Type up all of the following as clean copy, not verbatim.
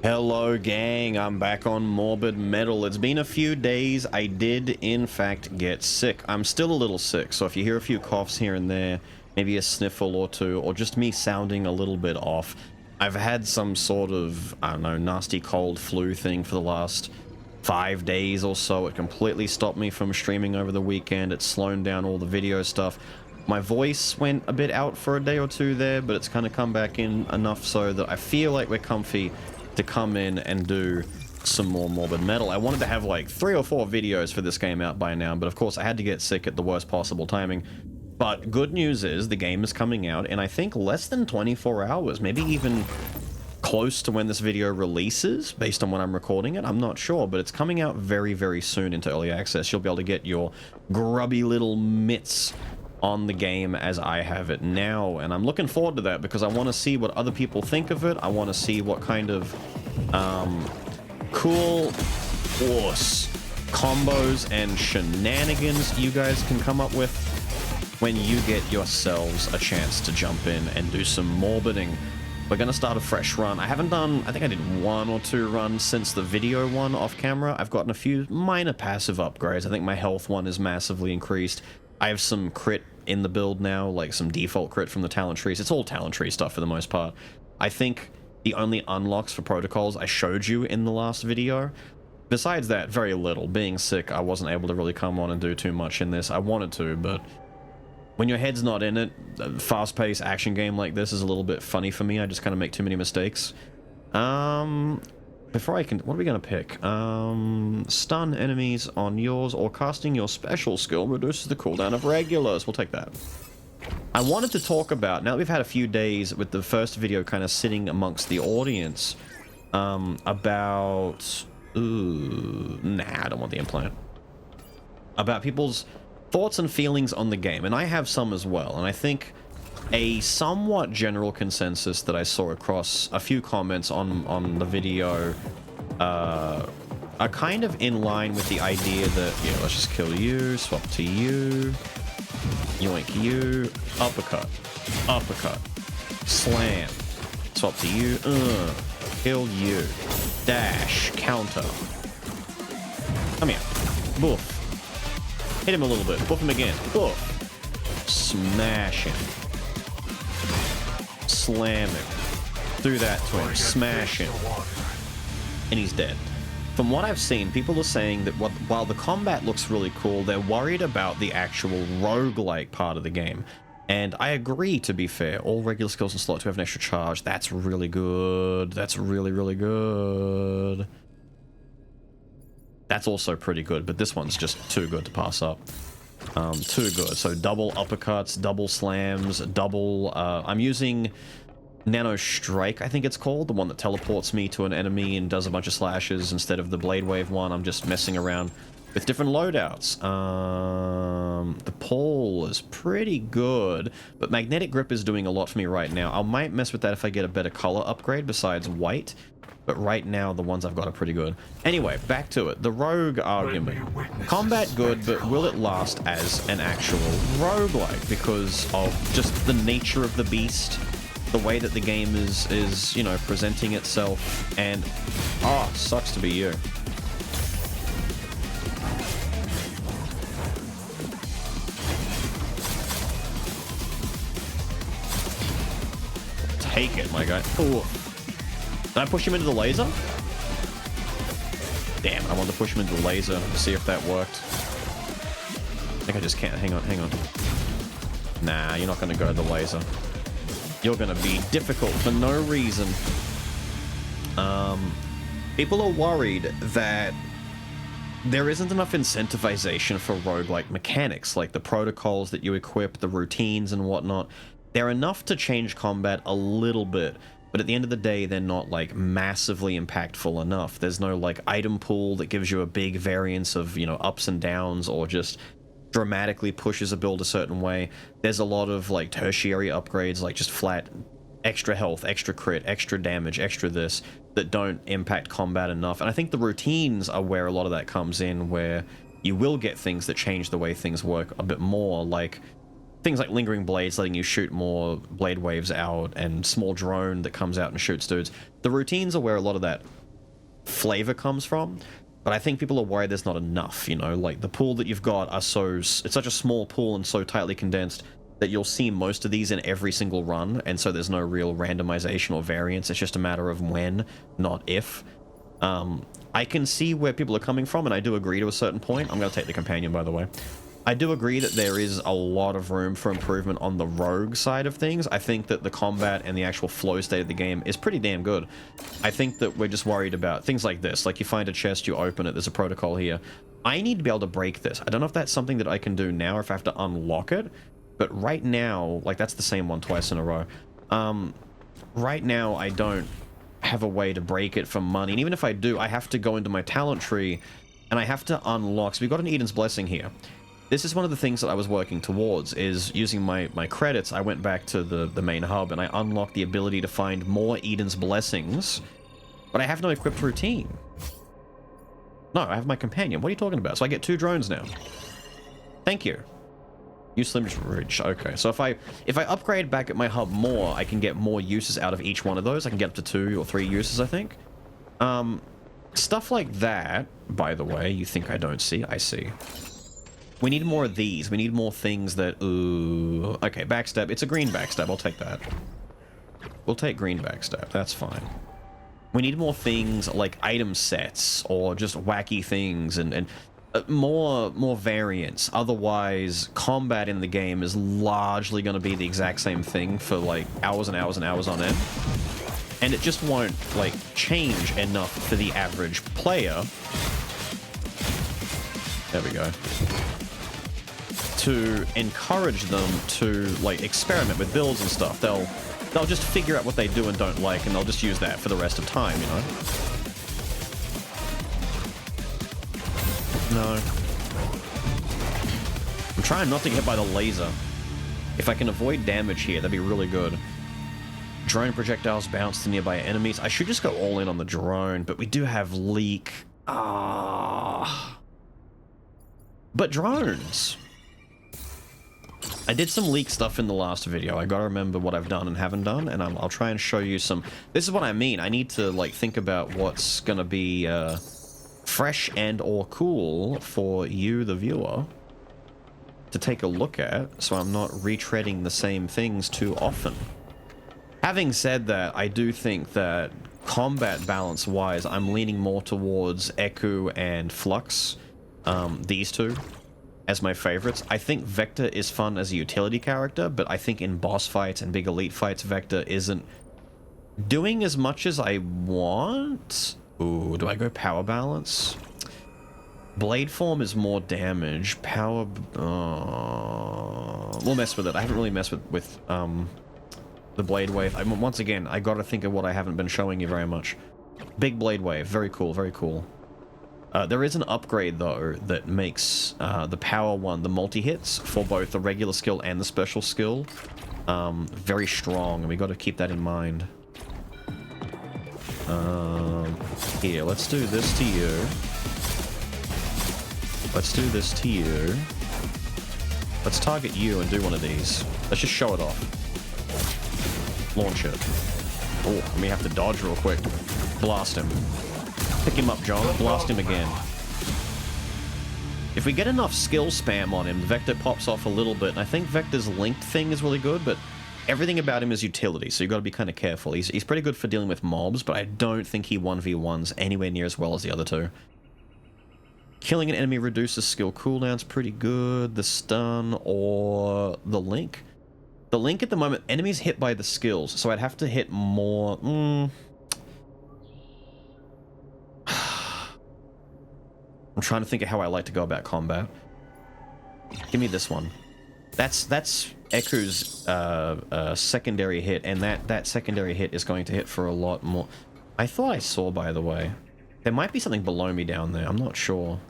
Hello gang, I'm back on Morbid Metal. It's been a few days. I did in fact get sick. I'm still a little sick, so if you hear a few coughs here and there, maybe a sniffle or two, or just me sounding a little bit off, I've had some sort of, I don't know, nasty cold flu thing for the last 5 days or so. It completely stopped me from streaming over the weekend. It's slowed down all the video stuff. My voice went a bit out for a day or two there, but it's kind of come back in enough so that I feel like we're comfy to come in and do some more Morbid Metal. I wanted to have like 3 or 4 videos for this game out by now, but of course I had to get sick at the worst possible timing. But good news is the game is coming out in I think less than 24 hours, maybe even close to when this video releases, based on when I'm recording it. I'm not sure, but it's coming out very, very soon into early access. You'll be able to get your grubby little mitts on the game as I have it now, and I'm looking forward to that because I want to see what other people think of it. I want to see what kind of cool horse combos and shenanigans you guys can come up with when you get yourselves a chance to jump in and do some morbiding. We're gonna start a fresh run. I haven't done, I think I did 1 or 2 runs since the video one off camera. I've gotten a few minor passive upgrades. I think my health one is massively increased. I have some crit in the build now, like some default crit from the talent trees. It's all talent tree stuff for the most part. I think the only unlocks for protocols I showed you in the last video. Besides that, very little. Being sick, I wasn't able to really come on and do too much in this. I wanted to, but when your head's not in it, a fast-paced action game like this is a little bit funny for me. I just kind of make too many mistakes. Before I can, what are we going to pick? Stun enemies on yours or casting your special skill reduces the cooldown of regulars. We'll take that. I wanted to talk about, now that we've had a few days with the first video kind of sitting amongst the audience, about... Ooh, nah, I don't want the implant. About people's thoughts and feelings on the game, and I have some as well, and I think a somewhat general consensus that I saw across a few comments on the video are kind of in line with the idea that, yeah, let's just kill you, swap to you, yoink you, uppercut, uppercut, slam, swap to you, kill you, dash, counter, come here, boof, hit him a little bit, boof him again, boof, smash him, slam him, do that to him, smash him, and he's dead. From what I've seen, people are saying that while the combat looks really cool, they're worried about the actual roguelike part of the game. And I agree, to be fair. All regular skills in slot 2 have an extra charge. That's really good. That's really, really good. That's also pretty good, but this one's just too good to pass up. Too good. So double uppercuts, double slams, double... I'm using Nano Strike, I think it's called. The one that teleports me to an enemy and does a bunch of slashes instead of the Blade Wave one. I'm just messing around with different loadouts. The pull is pretty good, but Magnetic Grip is doing a lot for me right now. I might mess with that if I get a better color upgrade besides white. But right now, the ones I've got are pretty good. Anyway, back to it. The rogue argument. Combat good, but will it last as an actual roguelike? Because of just the nature of the beast, the way that the game is, you know, presenting itself, and... oh, sucks to be you. Take it, my guy. Ooh. Did I push him into the laser? Damn, I wanted to push him into the laser to see if that worked. I think I just can't. Hang on, hang on. Nah, you're not going to go to the laser. You're going to be difficult for no reason. People are worried that there isn't enough incentivization for roguelike mechanics, like the protocols that you equip, the routines and whatnot. They're enough to change combat a little bit, but at the end of the day, they're not, like, massively impactful enough. There's no, like, item pool that gives you a big variance of, you know, ups and downs, or just dramatically pushes a build a certain way. There's a lot of, like, tertiary upgrades, like just flat extra health, extra crit, extra damage, extra this, that don't impact combat enough. And I think the routines are where a lot of that comes in, where you will get things that change the way things work a bit more, like things like lingering blades letting you shoot more blade waves out, and small drone that comes out and shoots dudes. The routines are where a lot of that flavor comes from, but I think people are worried there's not enough, you know, like the pool that you've got are it's such a small pool and so tightly condensed that you'll see most of these in every single run, and so there's no real randomization or variance. It's just a matter of when, not if. I can see where people are coming from, and I do agree to a certain point. I'm going to take the companion, by the way. I do agree that there is a lot of room for improvement on the rogue side of things. I think that the combat and the actual flow state of the game is pretty damn good. I think that we're just worried about things like this. Like, you find a chest, you open it, there's a protocol here. I need to be able to break this. I don't know if that's something that I can do now or if I have to unlock it. But right now, like, that's the same one twice in a row. Right now, I don't have a way to break it for money. And even if I do, I have to go into my talent tree and I have to unlock. So we've got an Eden's Blessing here. This is one of the things that I was working towards, is using my credits. I went back to the main hub and I unlocked the ability to find more Eden's Blessings, but I have no equipped routine. No, I have my companion. What are you talking about? So I get 2 drones now. Thank you. Use Slim's Ridge. Okay, so if I upgrade back at my hub more, I can get more uses out of each one of those. I can get up to 2 or 3 uses, I think. Stuff like that, by the way, you think I don't see? I see. We need more of these. We need more things that... Ooh. Okay, backstab. It's a green backstab. I'll take that. We'll take green backstab. That's fine. We need more things like item sets or just wacky things and more variance. Otherwise, combat in the game is largely going to be the exact same thing for like hours and hours and hours on end. And it just won't like change enough for the average player. There we go. To encourage them to like experiment with builds and stuff. They'll just figure out what they do and don't like, and they'll just use that for the rest of time, you know? No. I'm trying not to get hit by the laser. If I can avoid damage here, that'd be really good. Drone projectiles bounce to nearby enemies. I should just go all in on the drone, but we do have leak. But drones. I did some leak stuff in the last video. I gotta remember what I've done and haven't done, and I'll try and show you some... This is what I mean. I need to, like, think about what's gonna be fresh and or cool for you, the viewer, to take a look at, so I'm not retreading the same things too often. Having said that, I do think that combat balance-wise, I'm leaning more towards Eku and Flux, these two, as my favorites. I think Vector is fun as a utility character, but I think in boss fights and big elite fights, Vector isn't doing as much as I want. Ooh, do I go power balance? Blade form is more damage. Power... we'll mess with it. I haven't really messed with the blade wave. Once again, I gotta think of what I haven't been showing you very much. Big blade wave. Very cool, very cool. There is an upgrade, though, that makes the power one, the multi-hits, for both the regular skill and the special skill, very strong, and we got to keep that in mind. Here, let's do this to you. Let's do this to you. Let's target you and do one of these. Let's just show it off. Launch it. Oh, we have to dodge real quick. Blast him. Pick him up, John. Blast him again. If we get enough skill spam on him, Vector pops off a little bit, and I think Vector's linked thing is really good, but everything about him is utility, so you've got to be kind of careful. He's pretty good for dealing with mobs, but I don't think he 1v1s anywhere near as well as the other two. Killing an enemy reduces skill cooldowns pretty good. The stun or the link. The link at the moment, enemies hit by the skills, so I'd have to hit more... I'm trying to think of how I like to go about combat. Give me this one. That's Eku's secondary hit, and that secondary hit is going to hit for a lot more. I thought I saw, by the way. There might be something below me down there. I'm not sure.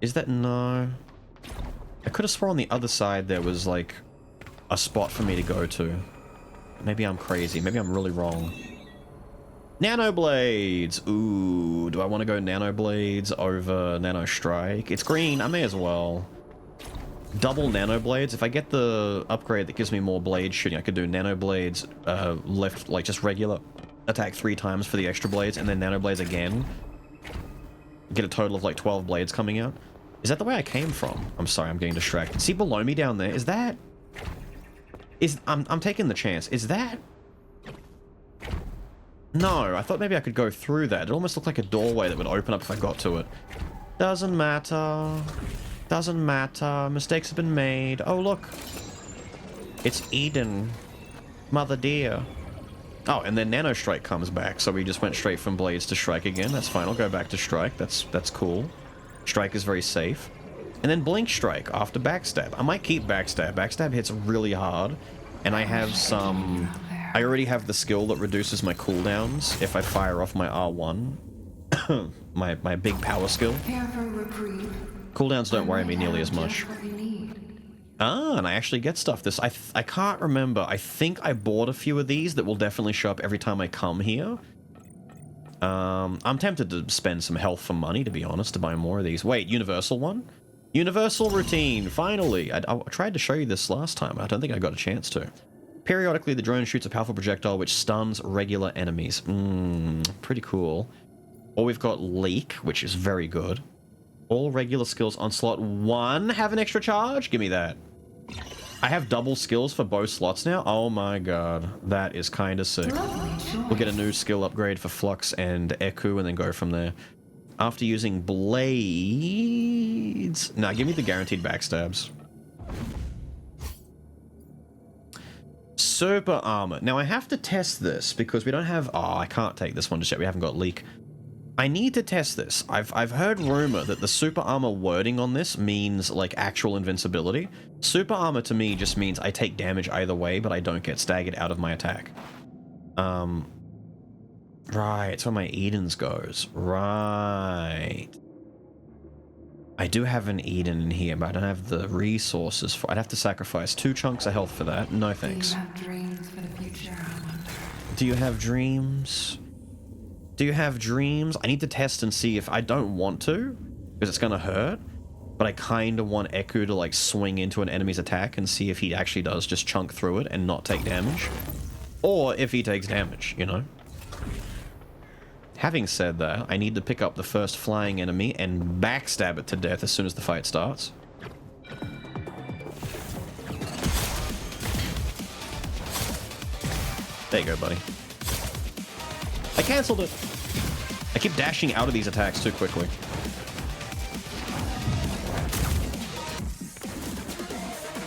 Is that... No. I could have sworn on the other side there was, like, a spot for me to go to. Maybe I'm crazy. Maybe I'm really wrong. Nano blades. Ooh, do I want to go nano blades over nano strike? It's green. I may as well. Double nano blades. If I get the upgrade that gives me more blade shooting, I could do nano blades left, like just regular attack 3 times for the extra blades, and then nano blades again. Get a total of like 12 blades coming out. Is that the way I came from? I'm sorry, I'm getting distracted. See below me down there? Is that... I'm taking the chance. Is that... No, I thought maybe I could go through that. It almost looked like a doorway that would open up if I got to it. Doesn't matter. Doesn't matter. Mistakes have been made. Oh, look. It's Eden. Mother dear. Oh, and then Nano Strike comes back, so we just went straight from Blades to Strike again. That's fine. I'll go back to Strike. That's cool. Strike is very safe. And then Blink Strike after Backstab. I might keep Backstab. Backstab hits really hard, and I have some... I already have the skill that reduces my cooldowns if I fire off my R1. my big power skill. Cooldowns don't worry me nearly as much. Ah, and I actually get stuff. I can't remember. I think I bought a few of these that will definitely show up every time I come here. I'm tempted to spend some health for money, to be honest, to buy more of these. Wait, Universal one? Universal routine, finally! I tried to show you this last time. I don't think I got a chance to. Periodically, the drone shoots a powerful projectile which stuns regular enemies. Pretty cool. Or we've got Leak, which is very good. All regular skills on slot 1 have an extra charge? Give me that. I have double skills for both slots now? Oh my god. That is kinda sick. We'll get a new skill upgrade for Flux and Eku and then go from there. After using blades... Nah, give me the guaranteed backstabs. Super armor. Now I have to test this because we don't have... Oh, I can't take this one just yet. We haven't got Leak. I need to test this. I've heard rumor that the super armor wording on this means like actual invincibility. Super armor to me just means I take damage either way, but I don't get staggered out of my attack. Right, it's where my Edens goes. Right. I do have an Eden in here, but I don't have the resources for... I'd have to sacrifice 2 chunks of health for that. No thanks. Do you have dreams? Do you have dreams? I need to test and see if... I don't want to, because it's gonna hurt, but I kind of want Eku to like swing into an enemy's attack and see if he actually does just chunk through it and not take damage. Or if he takes damage, you know? Having said that, I need to pick up the first flying enemy and backstab it to death as soon as the fight starts. There you go, buddy. I cancelled it! I keep dashing out of these attacks too quickly.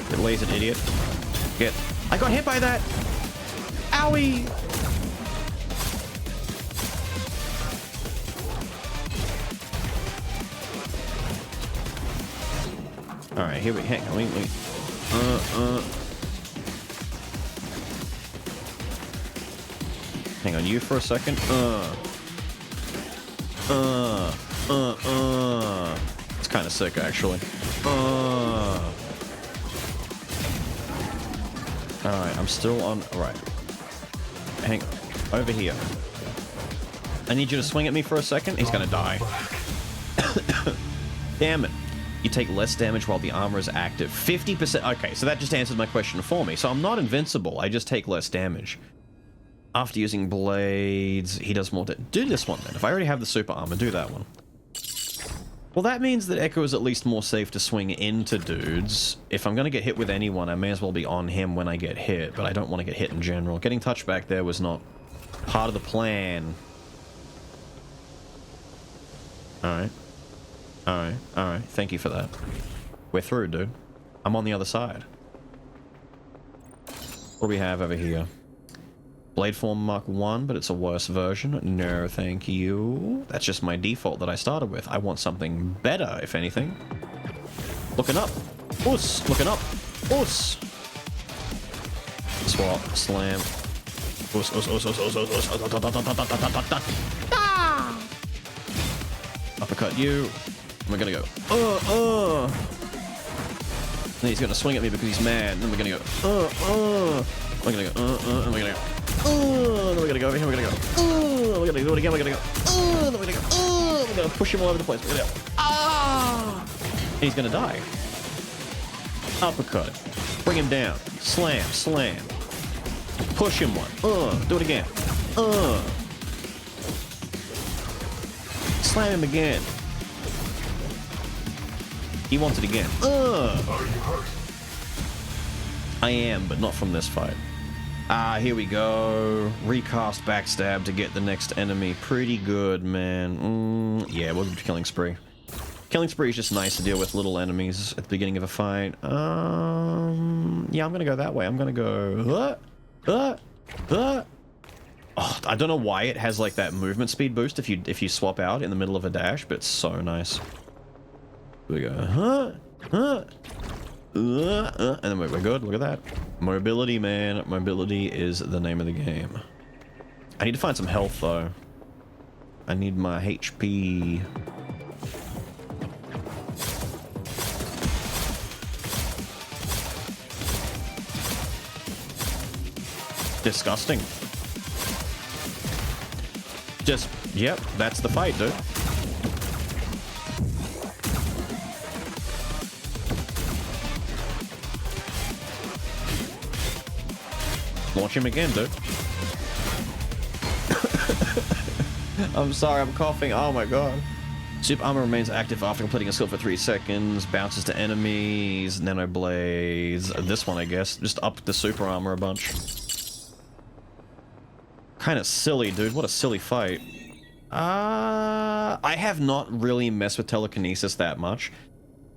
Get lasered, idiot. Get... I got hit by that! Owie! Alright, here we... Hang on, wait. Hang on, you for a second. It's kind of sick, actually. Alright, I'm still on... Alright. Hang on. Over here. I need you to swing at me for a second. He's gonna die. Damn it. You take less damage while the armor is active. 50%... Okay, so that just answered my question for me. So I'm not invincible. I just take less damage. After using blades, he does more... Do this one, then. If I already have the super armor, do that one. Well, that means that Echo is at least more safe to swing into dudes. If I'm going to get hit with anyone, I may as well be on him when I get hit, but I don't want to get hit in general. Getting touchback there was not part of the plan. Alright. Alright, alright. Thank you for that. We're through, dude. I'm on the other side. What do we have over here? Blade Form Mark 1, but it's a worse version. No, thank you. That's just my default that I started with. I want something better, if anything. Looking up. Oos! Looking up. Oos! Swap. Slam. Oos, oos, oos, oos, oos, oos, oos. Uppercut you. And we're gonna go, Then he's gonna swing at me because he's mad. Then we're gonna go, We're gonna go, and we're gonna go. Then we're gonna go over here. We're gonna go. We're gonna do it again. We're gonna go. Then we're gonna go. We're gonna push him all over the place. We're gonna go. And he's gonna die. Uppercut. Bring him down. Slam. Slam. Push him one. Do it again. Slam him again. He wants it again. I am, but not from this fight. Here we go. Recast backstab to get the next enemy. Pretty good, man. Yeah, we'll do Killing Spree. Killing Spree is just nice to deal with little enemies at the beginning of a fight. Yeah, I'm gonna go that way. I'm gonna go... Oh, I don't know why it has like that movement speed boost if you swap out in the middle of a dash, but it's so nice. We go, and then we're good. Look at that. Mobility, man. Mobility is the name of the game. I need to find some health, though. I need my HP. Disgusting. Just, yep, that's the fight, dude. Launch him again, dude. I'm sorry, I'm coughing. Oh my god. Super armor remains active after completing a skill for 3 seconds. Bounces to enemies. Nano blades. This one, I guess. Just up the super armor a bunch. Kind of silly, dude. What a silly fight. I have not really messed with telekinesis that much.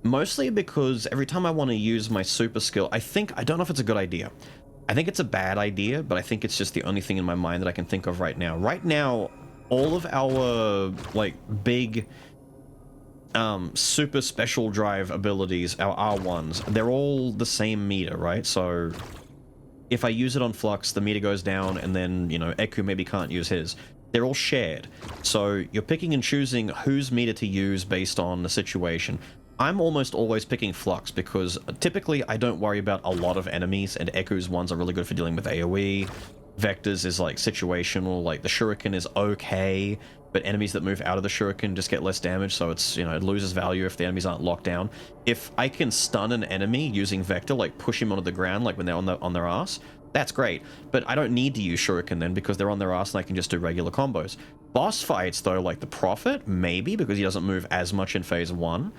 Mostly because every time I want to use my super skill, I don't know if it's a good idea. I think it's a bad idea, but I think it's just the only thing in my mind that I can think of right now. Right now, all of our, like, big super special drive abilities, our R1s, they're all the same meter, right? So if I use it on Flux, the meter goes down, and then, you know, Eku maybe can't use his. They're all shared. So you're picking and choosing whose meter to use based on the situation. I'm almost always picking Flux because typically I don't worry about a lot of enemies, and Eku's ones are really good for dealing with AoE. Vectors is like situational, like the Shuriken is okay, but enemies that move out of the Shuriken just get less damage, so it's, you know, it loses value if the enemies aren't locked down. If I can stun an enemy using Vector, like push him onto the ground, like when they're on their ass, that's great. But I don't need to use Shuriken then because they're on their ass and I can just do regular combos. Boss fights though, like the Prophet, maybe because he doesn't move as much in phase 1.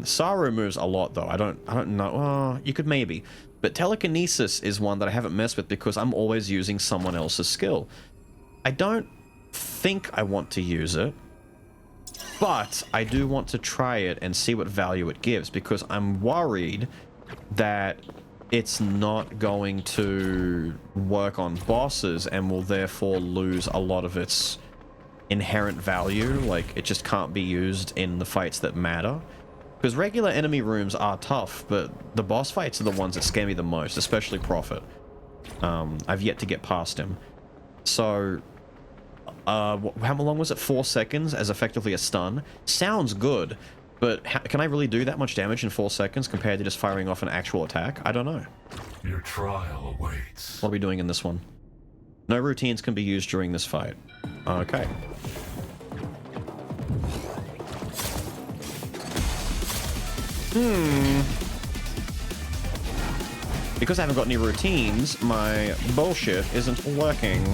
Saru moves a lot though. I don't know. You could maybe. But telekinesis is one that I haven't messed with because I'm always using someone else's skill. I don't think I want to use it, but I do want to try it and see what value it gives because I'm worried that it's not going to work on bosses and will therefore lose a lot of its inherent value. Like, it just can't be used in the fights that matter. Because regular enemy rooms are tough, but the boss fights are the ones that scare me the most, especially Prophet. I've yet to get past him. So, how long was it? 4 seconds as effectively a stun? Sounds good, but can I really do that much damage in 4 seconds compared to just firing off an actual attack? I don't know. Your trial awaits. What are we doing in this one? No routines can be used during this fight. Okay. Because I haven't got any routines, my bullshit isn't working.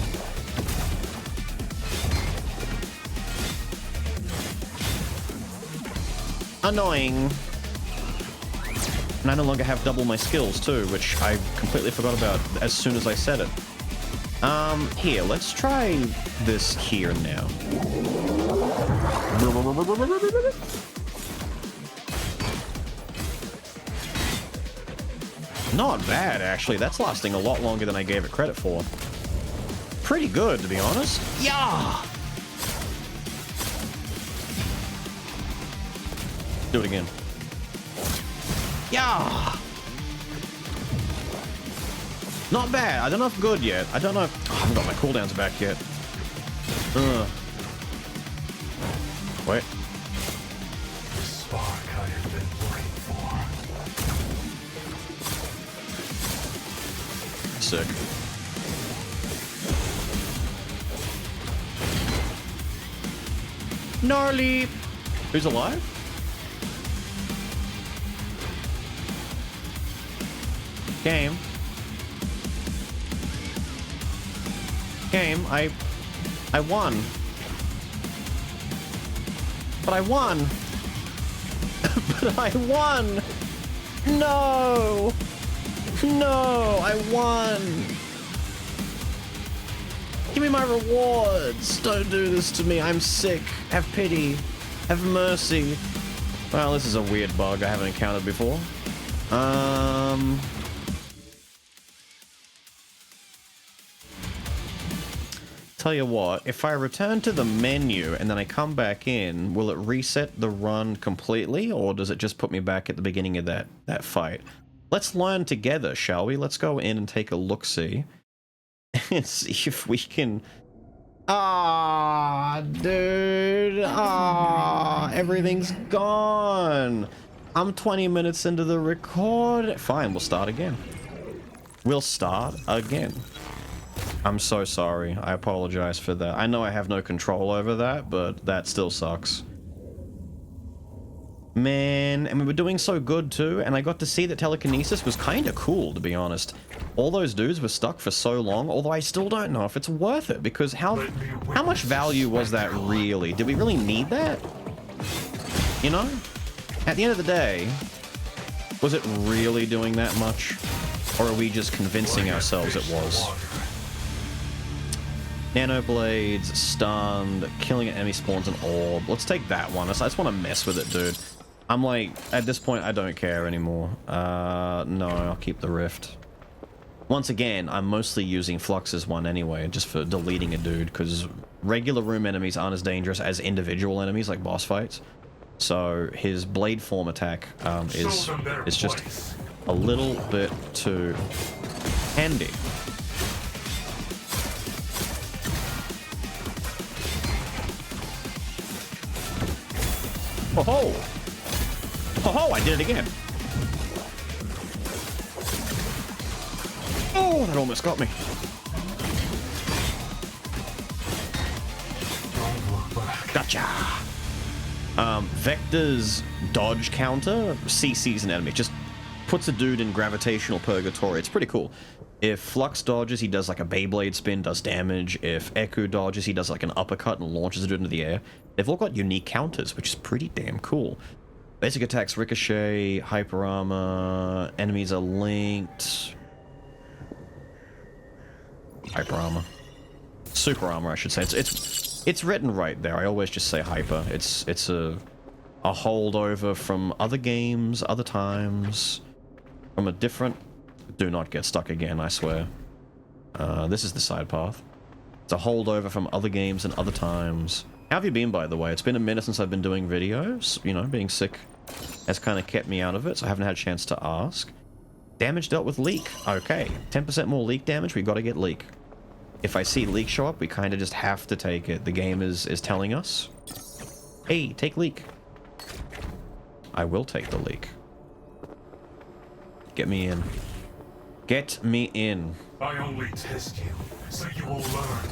Annoying. And I no longer have double my skills too, which I completely forgot about as soon as I said it. Here, let's try this here now. Not bad, actually. That's lasting a lot longer than I gave it credit for. Pretty good, to be honest. Yeah! Do it again. Yeah! Not bad. I don't know if good yet. I don't know if... Oh, I haven't got my cooldowns back yet. Wait. The spark I have been waiting for. Sick. Gnarly. Who's alive? Game. Game, I won. But I won. But I won. No. No, I won. Give me my rewards. Don't do this to me. I'm sick. Have pity. Have mercy. Well, this is a weird bug I haven't encountered before. Tell you what, if I return to the menu and then I come back in, will it reset the run completely, or does it just put me back at the beginning of that fight? Let's learn together, shall we? Let's go in and take a look-see and see if we can... Ah, dude. Ah, everything's gone. I'm 20 minutes into the record. Fine, we'll start again. We'll start again. I'm so sorry. I apologize for that. I know I have no control over that, but that still sucks. Man, and we were doing so good too, and I got to see that telekinesis was kind of cool, to be honest. All those dudes were stuck for so long, although I still don't know if it's worth it, because how much value was that really? Did we really need that? You know? At the end of the day, was it really doing that much? Or are we just convincing ourselves it was? Nano blades, stunned, killing an enemy spawns an orb. Let's take that one. I just want to mess with it, dude. I'm like, at this point, I don't care anymore. No, I'll keep the rift. Once again, I'm mostly using Flux's one anyway, just for deleting a dude, because regular room enemies aren't as dangerous as individual enemies, like boss fights. So his blade form attack is just a little bit too handy. Oh ho! Oh ho! I did it again. Oh, that almost got me. Gotcha. Vector's dodge counter CCs an enemy. Just puts a dude in gravitational purgatory. It's pretty cool. If Flux dodges, he does like a Beyblade spin, does damage. If Eku dodges, he does like an uppercut and launches a dude into the air. They've all got unique counters, which is pretty damn cool. Basic attacks, ricochet, hyper armor, enemies are linked. Hyper armor. Super armor, I should say. It's written right there. I always just say hyper. It's a holdover from other games, other times, from a different... Do not get stuck again, I swear. This is the side path. It's a holdover from other games and other times. How have you been, by the way? It's been a minute since I've been doing videos. You know, being sick has kind of kept me out of it, so I haven't had a chance to ask. Damage dealt with leak. Okay, 10% more leak damage, we gotta get leak. If I see leak show up, we kind of just have to take it. The game is telling us. Hey, take leak. I will take the leak. Get me in. Get me in. I only test you, so you will learn.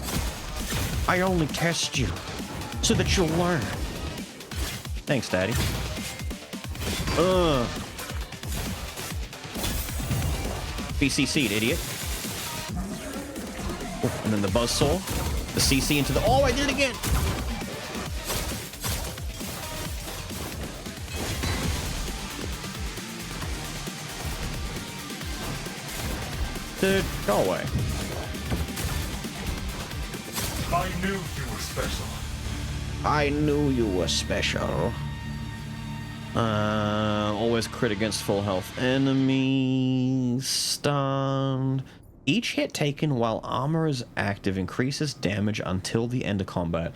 I only test you, so that you'll learn. Thanks, Daddy. BCC'd, idiot. Oh, and then the buzzsaw. The CC into the... Oh, I did it again! Dude, go away. I knew you were special. I knew you were special. Always crit against full health enemies. Stunned. Each hit taken while armor is active increases damage until the end of combat.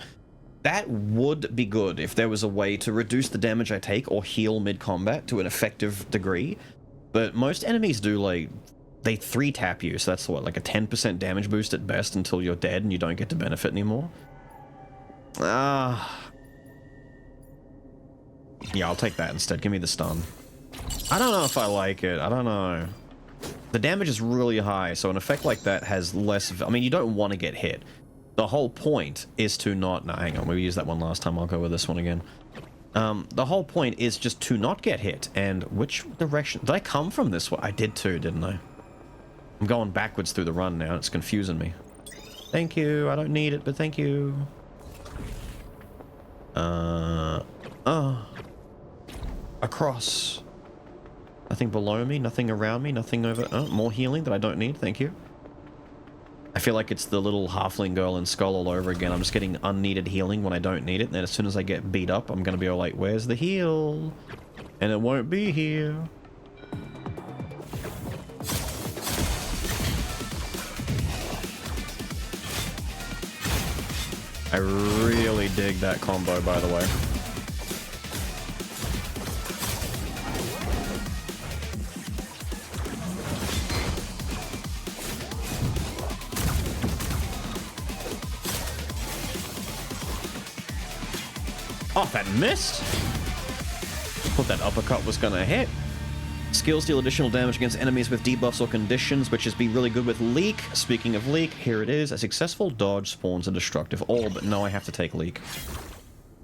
That would be good if there was a way to reduce the damage I take or heal mid-combat to an effective degree. But most enemies do, like... They 3-tap you, so that's what, like a 10% damage boost at best until you're dead and you don't get to benefit anymore? Yeah, I'll take that instead. Give me the stun. I don't know if I like it. I don't know. The damage is really high, so an effect like that has less... I mean, you don't want to get hit. The whole point is to not... No, hang on, we used that one last time. I'll go with this one again. The whole point is just to not get hit. And which direction... Did I come from this way? I did too, didn't I? I'm going backwards through the run now. It's confusing me. Thank you. I don't need it, but thank you. Across. Nothing below me, nothing around me, nothing over... Oh, more healing that I don't need. Thank you. I feel like it's the little halfling girl in Skull all over again. I'm just getting unneeded healing when I don't need it. And then as soon as I get beat up, I'm going to be all like, where's the heal? And it won't be here. I really dig that combo, by the way. Oh, that missed! Thought that uppercut was gonna hit. Skills deal additional damage against enemies with debuffs or conditions, which is be really good with Leak. Speaking of Leak, here it is. A successful dodge spawns a destructive orb. No, I have to take Leak.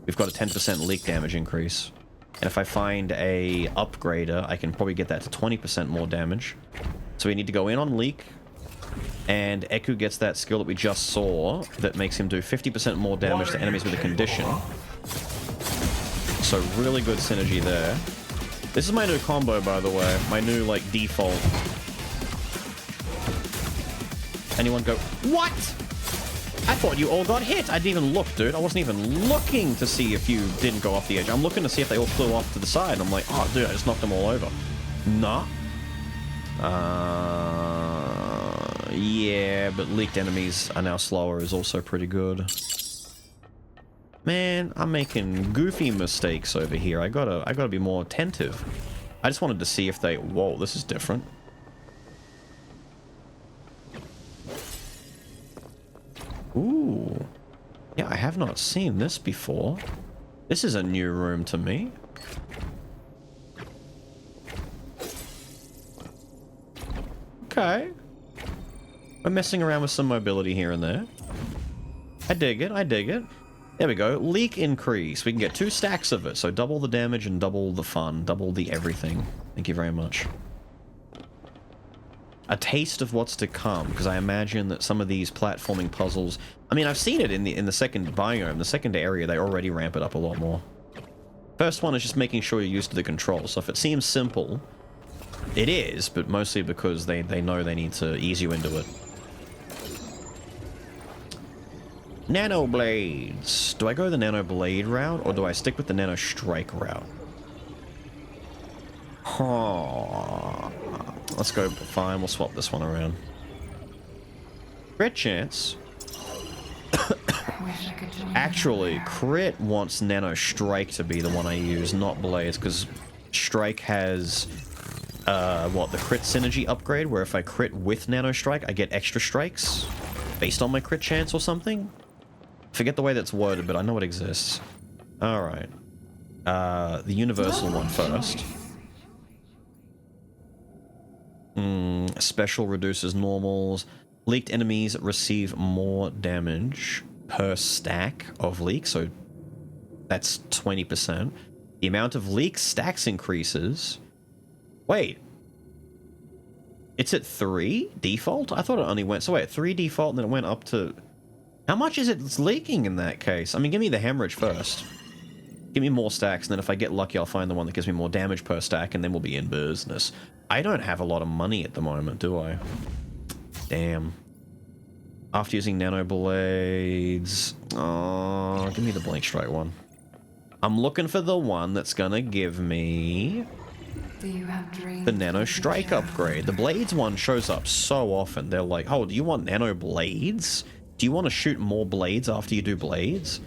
We've got a 10% Leak damage increase. And if I find a upgrader, I can probably get that to 20% more damage. So we need to go in on Leak. And Eku gets that skill that we just saw that makes him do 50% more damage to enemies with a condition. So really good synergy there. This is my new combo, by the way. My new, like, default. Anyone go, what? I thought you all got hit. I didn't even look, dude. I wasn't even looking to see if you didn't go off the edge. I'm looking to see if they all flew off to the side. And I'm like, oh, dude, I just knocked them all over. Nah. Yeah, but leaked enemies are now slower is also pretty good. Man, I'm making goofy mistakes over here. I gotta be more attentive. I just wanted to see if they... Whoa, this is different. Ooh. Yeah, I have not seen this before. This is a new room to me. Okay. We're messing around with some mobility here and there. I dig it, I dig it. There we go. Leak increase. We can get 2 stacks of it. So double the damage and double the fun. Double the everything. Thank you very much. A taste of what's to come. Because I imagine that some of these platforming puzzles... I mean, I've seen it in the second biome. The second area, they already ramp it up a lot more. First one is just making sure you're used to the controls. So if it seems simple, it is. But mostly because they know they need to ease you into it. Nano blades. Do I go the nano blade route or do I stick with the nano strike route? Oh, let's go. Fine, we'll swap this one around. Crit chance. Actually, crit wants nano strike to be the one I use, not blades, because strike has what, the crit synergy upgrade, where if I crit with nano strike, I get extra strikes based on my crit chance or something. Forget the way that's worded, but I know it exists. Alright. The universal one first. Special reduces normals. Leaked enemies receive more damage per stack of leak, so that's 20%. The amount of leak stacks increases. Wait. It's at 3 default? I thought it only went... So wait, 3 default and then it went up to... How much is it leaking in that case? I mean, give me the hemorrhage first. Give me more stacks, and then if I get lucky, I'll find the one that gives me more damage per stack, and then we'll be in business. I don't have a lot of money at the moment, do I? Damn. After using nano blades... Oh, give me the blink strike one. I'm looking for the one that's gonna give me... the nano strike upgrade. The blades one shows up so often. They're like, oh, do you want nano blades? Do you want to shoot more blades after you do blades?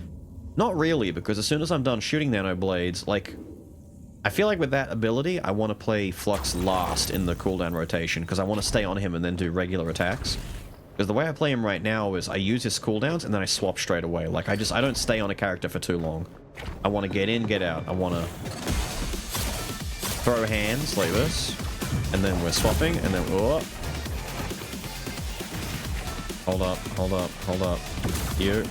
Not really, because as soon as I'm done shooting nano blades, like... I feel like with that ability, I want to play Flux last in the cooldown rotation, because I want to stay on him and then do regular attacks. Because the way I play him right now is I use his cooldowns and then I swap straight away. Like, I don't stay on a character for too long. I want to get in, get out. I want to throw hands like this, and then we're swapping, and then... Oh. Hold up, hold up, hold up. You.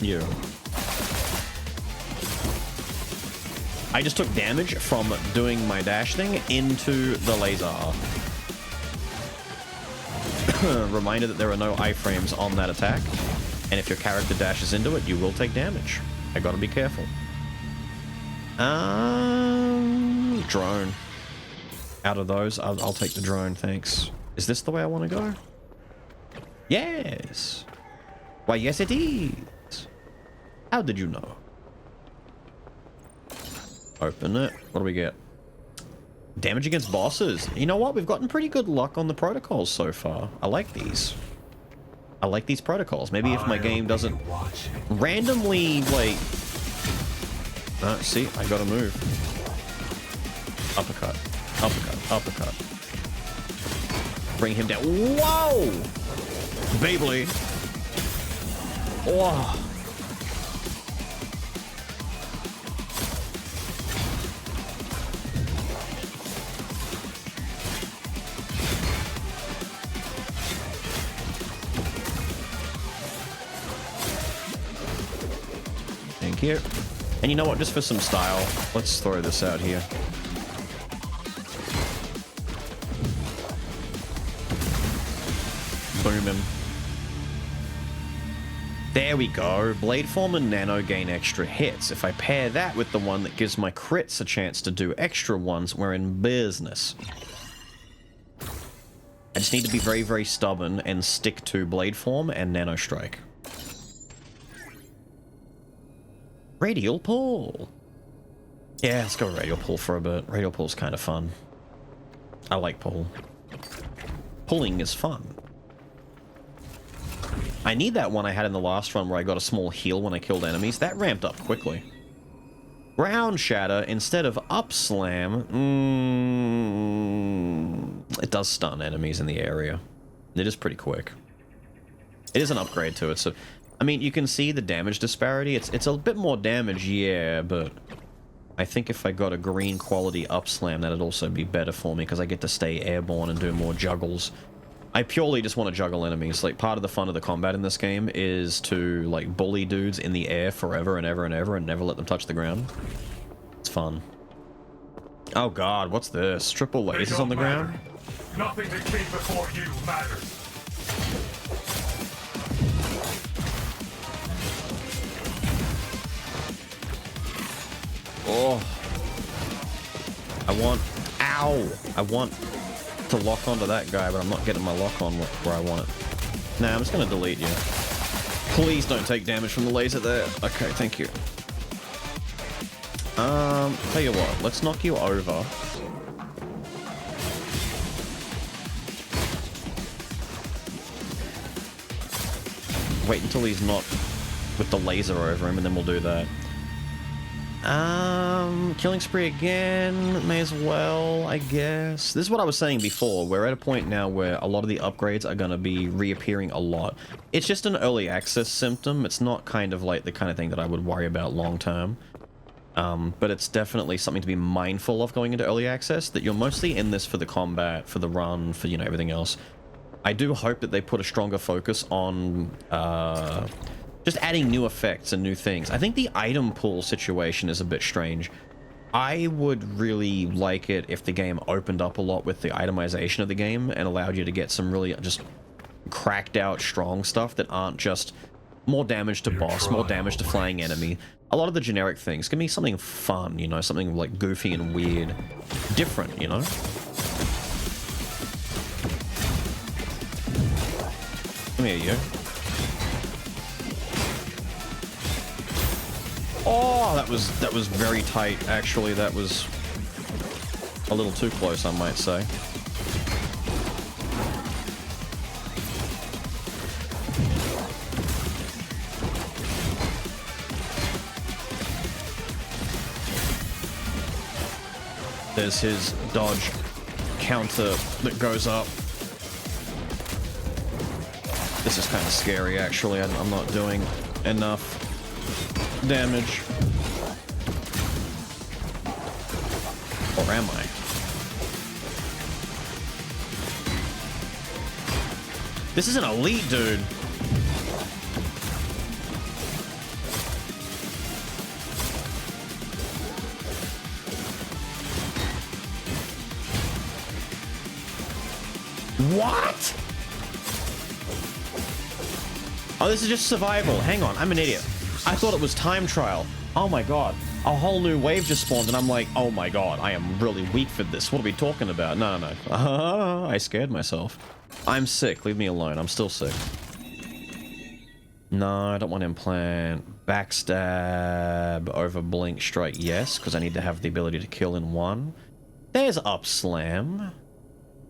You. I just took damage from doing my dash thing into the laser arc. Reminder that there are no iframes on that attack, and if your character dashes into it, you will take damage. I gotta be careful. Drone. Out of those, I'll take the drone, thanks. Is this the way I want to go? Yes. Why, yes it is. How did you know? Open it. What do we get? Damage against bosses. You know what? We've gotten pretty good luck on the protocols so far. I like these. I like these protocols. Maybe if my game doesn't randomly, like... see, I gotta move. Uppercut. Uppercut. Uppercut. Bring him down. Whoa! Beyblade. Oh. Thank you. And you know what? Just for some style, let's throw this out here. Boom him. There we go. Blade Form and Nano gain extra hits. If I pair that with the one that gives my crits a chance to do extra ones, we're in business. I just need to be very, very stubborn and stick to Blade Form and Nano Strike. Radial Pull. Yeah, let's go Radial Pull for a bit. Radial Pull's kind of fun. I like pull. Pulling is fun. I need that one I had in the last run where I got a small heal when I killed enemies. That ramped up quickly. Ground Shatter instead of Up Slam. It does stun enemies in the area. It is pretty quick. It is an upgrade to it, so... I mean, you can see the damage disparity. It's a bit more damage, yeah, but... I think if I got a green quality Up Slam, that'd also be better for me, because I get to stay airborne and do more juggles. I purely just want to juggle enemies. Like, part of the fun of the combat in this game is to, like, bully dudes in the air forever and ever and ever and never let them touch the ground. It's fun. Oh god, what's this? Triple lasers on the ground? Nothing that came before you matters. Oh. I want to lock onto that guy, but I'm not getting my lock on where I want it. Nah, I'm just gonna delete you. Please don't take damage from the laser there. Okay, thank you. Tell you what, let's knock you over. Wait until he's not with the laser over him, and then we'll do that. Killing spree again, may as well, I guess. This is what I was saying before. We're at a point now where a lot of the upgrades are going to be reappearing a lot. It's just an early access symptom. It's not kind of like the kind of thing that I would worry about long term. But it's definitely something to be mindful of going into early access, that you're mostly in this for the combat, for the run, for, you know, everything else. I do hope that they put a stronger focus on, just adding new effects and new things. I think the item pool situation is a bit strange. I would really like it if the game opened up a lot with the itemization of the game and allowed you to get some really just cracked out strong stuff that aren't just more damage to boss, more damage to flying enemy. A lot of the generic things. Give me something fun, you know, something like goofy and weird. Different, you know? Come here, you. Oh, that was very tight, actually. That was a little too close, I might say. There's his dodge counter that goes up. This is kind of scary, actually. I'm not doing enough damage. Or am I? This is an elite, dude. What? Oh, this is just survival. Hang on, I'm an idiot. I thought it was time trial. Oh my god. A whole new wave just spawned and I'm like, oh my god, I am really weak for this. What are we talking about? No, no, no. I scared myself. I'm sick. Leave me alone. I'm still sick. No, I don't want implant. Backstab over blink strike. Yes, because I need to have the ability to kill in one. There's upslam.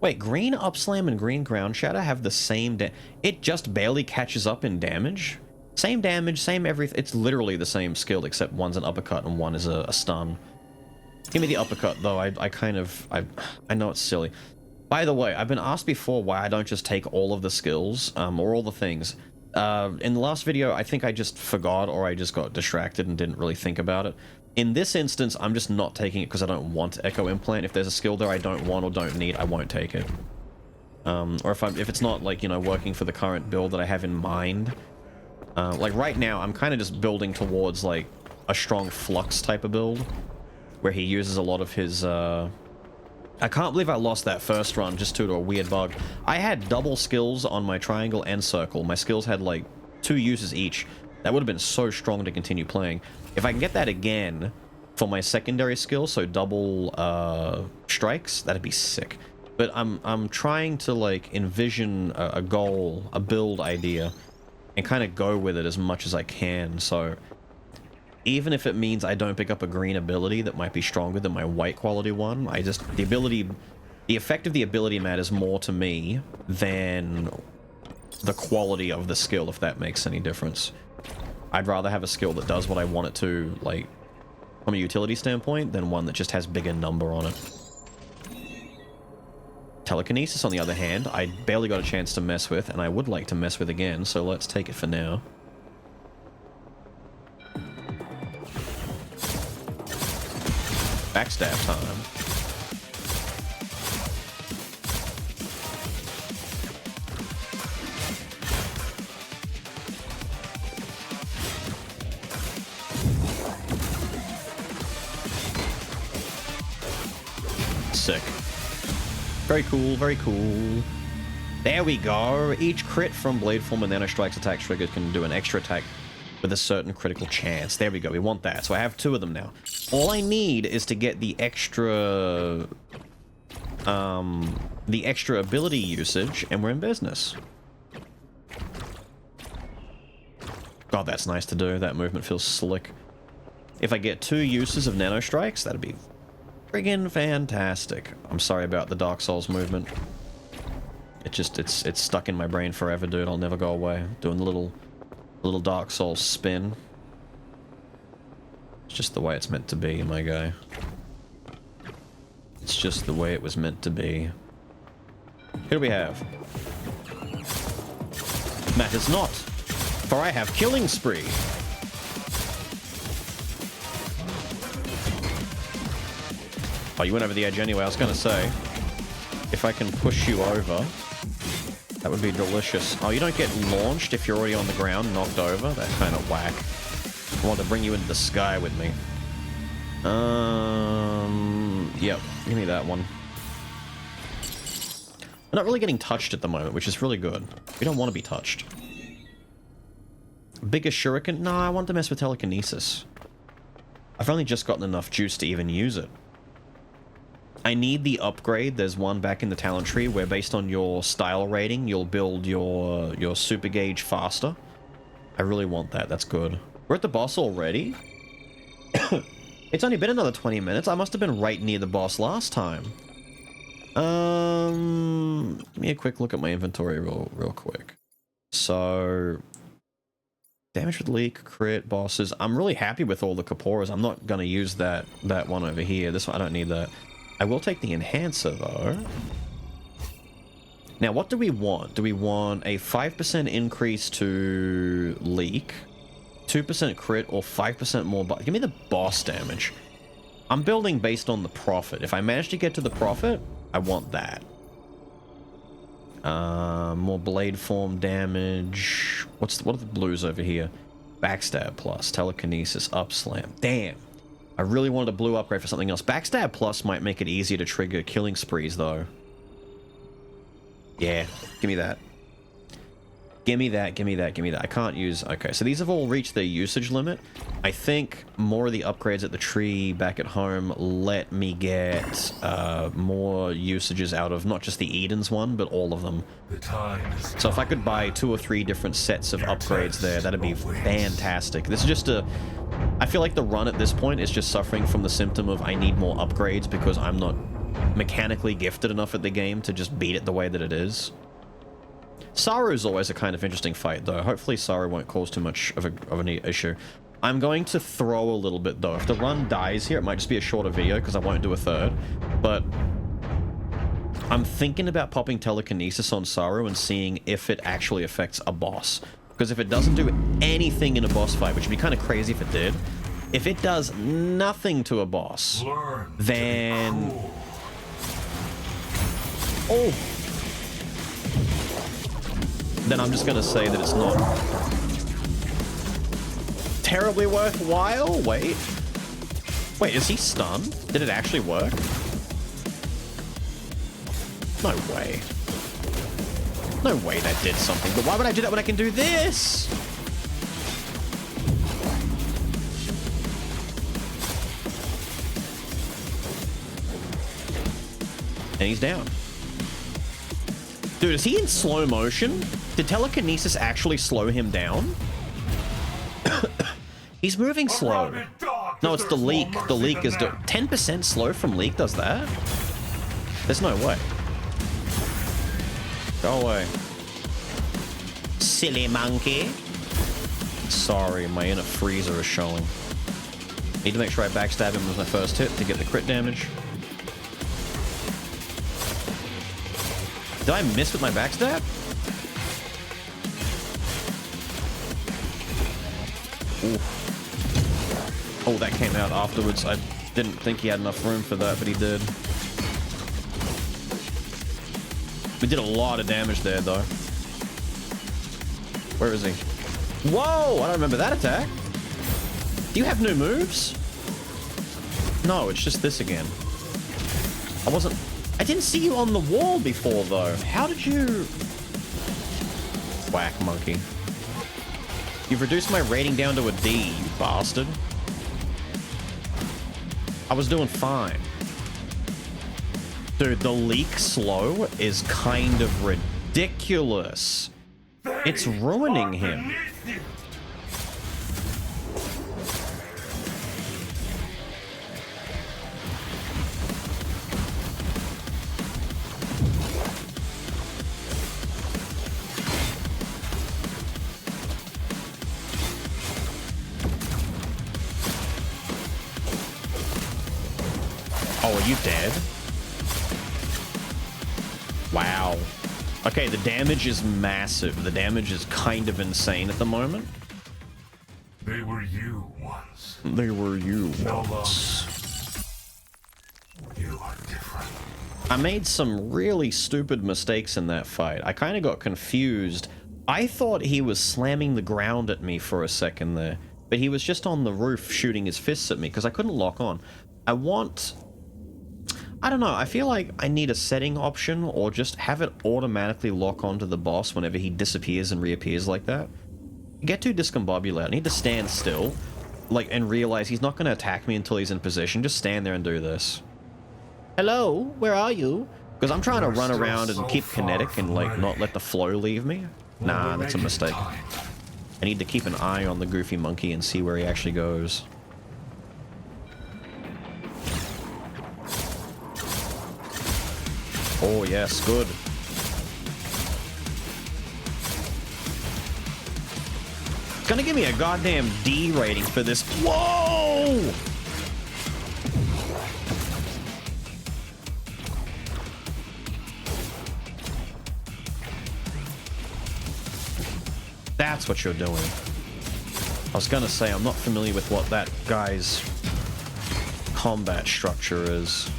Wait, green upslam and green ground shatter have the same it just barely catches up in damage? Same damage, same everything. It's literally the same skill, except one's an uppercut and one is a stun. Give me the uppercut, though. I know it's silly. By the way, I've been asked before why I don't just take all of the skills, or all the things. In the last video, I think I just forgot, or I just got distracted and didn't really think about it. In this instance, I'm just not taking it because I don't want Echo Implant. If there's a skill there I don't want or don't need, I won't take it. Or if it's not, like, you know, working for the current build that I have in mind. Like, right now, I'm kind of just building towards, like, a strong Flux type of build, where he uses a lot of his, I can't believe I lost that first run just due to a weird bug. I had double skills on my triangle and circle. My skills had, like, 2 uses each. That would have been so strong to continue playing. If I can get that again for my secondary skill, so double strikes, that'd be sick. But I'm trying to, like, envision a goal, a build idea, and kind of go with it as much as I can. So even if it means I don't pick up a green ability that might be stronger than my white quality one, the effect of the ability matters more to me than the quality of the skill, if that makes any difference. I'd rather have a skill that does what I want it to, like, from a utility standpoint, than one that just has bigger number on it. Telekinesis, on the other hand, I barely got a chance to mess with, and I would like to mess with again, so let's take it for now. Backstab time. Sick. Very cool, very cool. There we go. Each crit from Blade Form and Nanostrike's attack trigger can do an extra attack with a certain critical chance. There we go. We want that. So I have 2 of them now. All I need is to get the extra ability usage, and we're in business. God, that's nice to do. That movement feels slick. If I get 2 uses of Nanostrikes, that'd be friggin' fantastic. I'm sorry about the Dark Souls movement. It's stuck in my brain forever, dude. I'll never go away. Doing the little Dark Souls spin. It's just the way it's meant to be, my guy. It's just the way it was meant to be. Who do we have? Matters not, for I have Killing Spree. Oh, you went over the edge anyway. I was gonna say, if I can push you over, that would be delicious. Oh, you don't get launched if you're already on the ground, knocked over? That kind of whack. I want to bring you into the sky with me. Yep, give me that one. We're not really getting touched at the moment, which is really good. We don't want to be touched. Bigger shuriken? No, I want to mess with telekinesis. I've only just gotten enough juice to even use it. I need the upgrade. There's one back in the talent tree where based on your style rating, you'll build your super gauge faster. I really want that. That's good. We're at the boss already? It's only been another 20 minutes. I must have been right near the boss last time. Give me a quick look at my inventory real quick. So, damage with leak, crit, bosses. I'm really happy with all the Kaporas. I'm not going to use that one over here. This one, I don't need that. I will take the enhancer, though. Now, what do we want? Do we want a 5% increase to leak, 2% crit, or 5% more? Give me the boss damage. I'm building based on the profit. If I manage to get to the profit, I want that. More blade form damage. What are the blues over here? Backstab plus, telekinesis, upslam. Damn. I really wanted a blue upgrade for something else. Backstab plus might make it easier to trigger killing sprees though. Yeah, give me that. Give me that, give me that, give me that. I can't use... Okay, so these have all reached their usage limit. I think more of the upgrades at the tree back at home let me get more usages out of not just the Eden's one, but all of them. So if I could buy 2 or 3 different sets of upgrades there, that'd be fantastic. This is just a... I feel like the run at this point is just suffering from the symptom of I need more upgrades because I'm not mechanically gifted enough at the game to just beat it the way that it is. Saru is always a kind of interesting fight, though. Hopefully Saru won't cause too much of an issue. I'm going to throw a little bit, though. If the run dies here, it might just be a shorter video, because I won't do a third. But I'm thinking about popping telekinesis on Saru and seeing if it actually affects a boss. Because if it doesn't do anything in a boss fight, which would be kind of crazy if it did, if it does nothing to a boss, then... Oh! Then I'm just gonna say that it's not terribly worthwhile. Wait, is he stunned? Did it actually work? No way. No way that did something. But why would I do that when I can do this? And he's down. Dude, is he in slow motion? Did telekinesis actually slow him down? He's moving slow. No, it's the leak. The leak is 10% slow from leak does that? There's no way. Go away. Silly monkey. Sorry, my inner freezer is showing. Need to make sure I backstab him with my first hit to get the crit damage. Did I miss with my backstab? Ooh. Oh, that came out afterwards. I didn't think he had enough room for that, but he did. We did a lot of damage there, though. Where is he? Whoa! I don't remember that attack. Do you have new moves? No, it's just this again. I didn't see you on the wall before, though. How did you... Whack, monkey. You've reduced my rating down to a D, you bastard. I was doing fine. Dude, the leak slow is kind of ridiculous. It's ruining him. Oh, are you dead? Wow. Okay, the damage is massive. The damage is kind of insane at the moment. They were you once. They were you No once. longer. You are different. I made some really stupid mistakes in that fight. I kind of got confused. I thought he was slamming the ground at me for a second there, but he was just on the roof shooting his fists at me because I couldn't lock on. I don't know, I feel like I need a setting option or just have it automatically lock onto the boss whenever he disappears and reappears like that. Get too discombobulated. I need to stand still, like, and realize he's not going to attack me until he's in position. Just stand there and do this. Hello, where are you? Because I'm trying to run around and keep kinetic and, like, not let the flow leave me. Nah, that's a mistake. I need to keep an eye on the goofy monkey and see where he actually goes. Oh, yes, good. It's gonna give me a goddamn D rating for this. Whoa! That's what you're doing. I was gonna say, I'm not familiar with what that guy's combat structure is.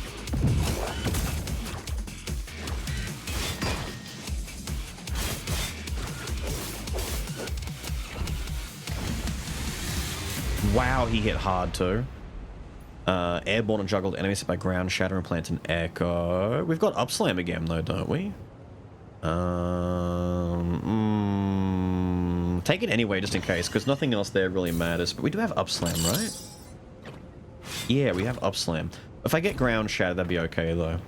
Wow, he hit hard too. Airborne and juggled enemies hit by ground shatter and plant an echo. We've got upslam again though, don't we? Take it anyway just in case, because nothing else there really matters. But we do have upslam, right? Yeah, we have upslam. If I get ground shatter, that'd be okay though.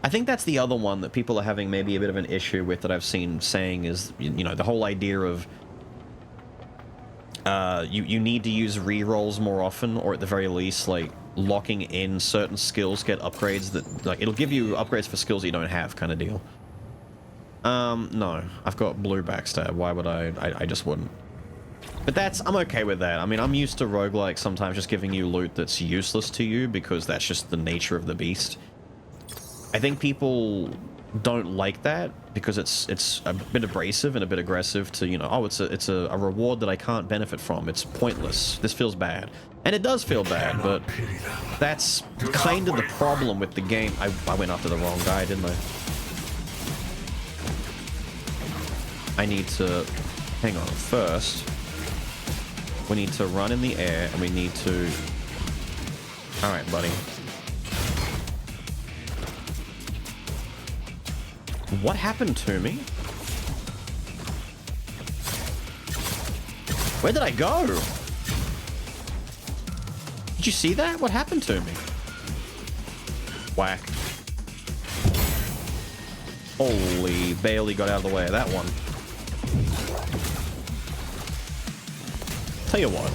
I think that's the other one that people are having maybe a bit of an issue with that I've seen saying is, you know, the whole idea of you need to use rerolls more often, or at the very least, like, locking in certain skills get upgrades that, like, it'll give you upgrades for skills that you don't have, kind of deal. No. I've got blue backstab. Why would I just wouldn't. But that's, I'm okay with that. I mean, I'm used to roguelike sometimes just giving you loot that's useless to you, because that's just the nature of the beast. I think people don't like that because it's a bit abrasive and a bit aggressive to, you know, oh, it's a reward that I can't benefit from. It's pointless. This feels bad. And it does feel bad, but that's kind of the problem with the game. I went after the wrong guy, didn't I? I need to, hang on, first we need to run in the air and we need to, all right, buddy. What happened to me? Where did I go? Did you see that? What happened to me? Whack. Holy, barely got out of the way of that one. Tell you what.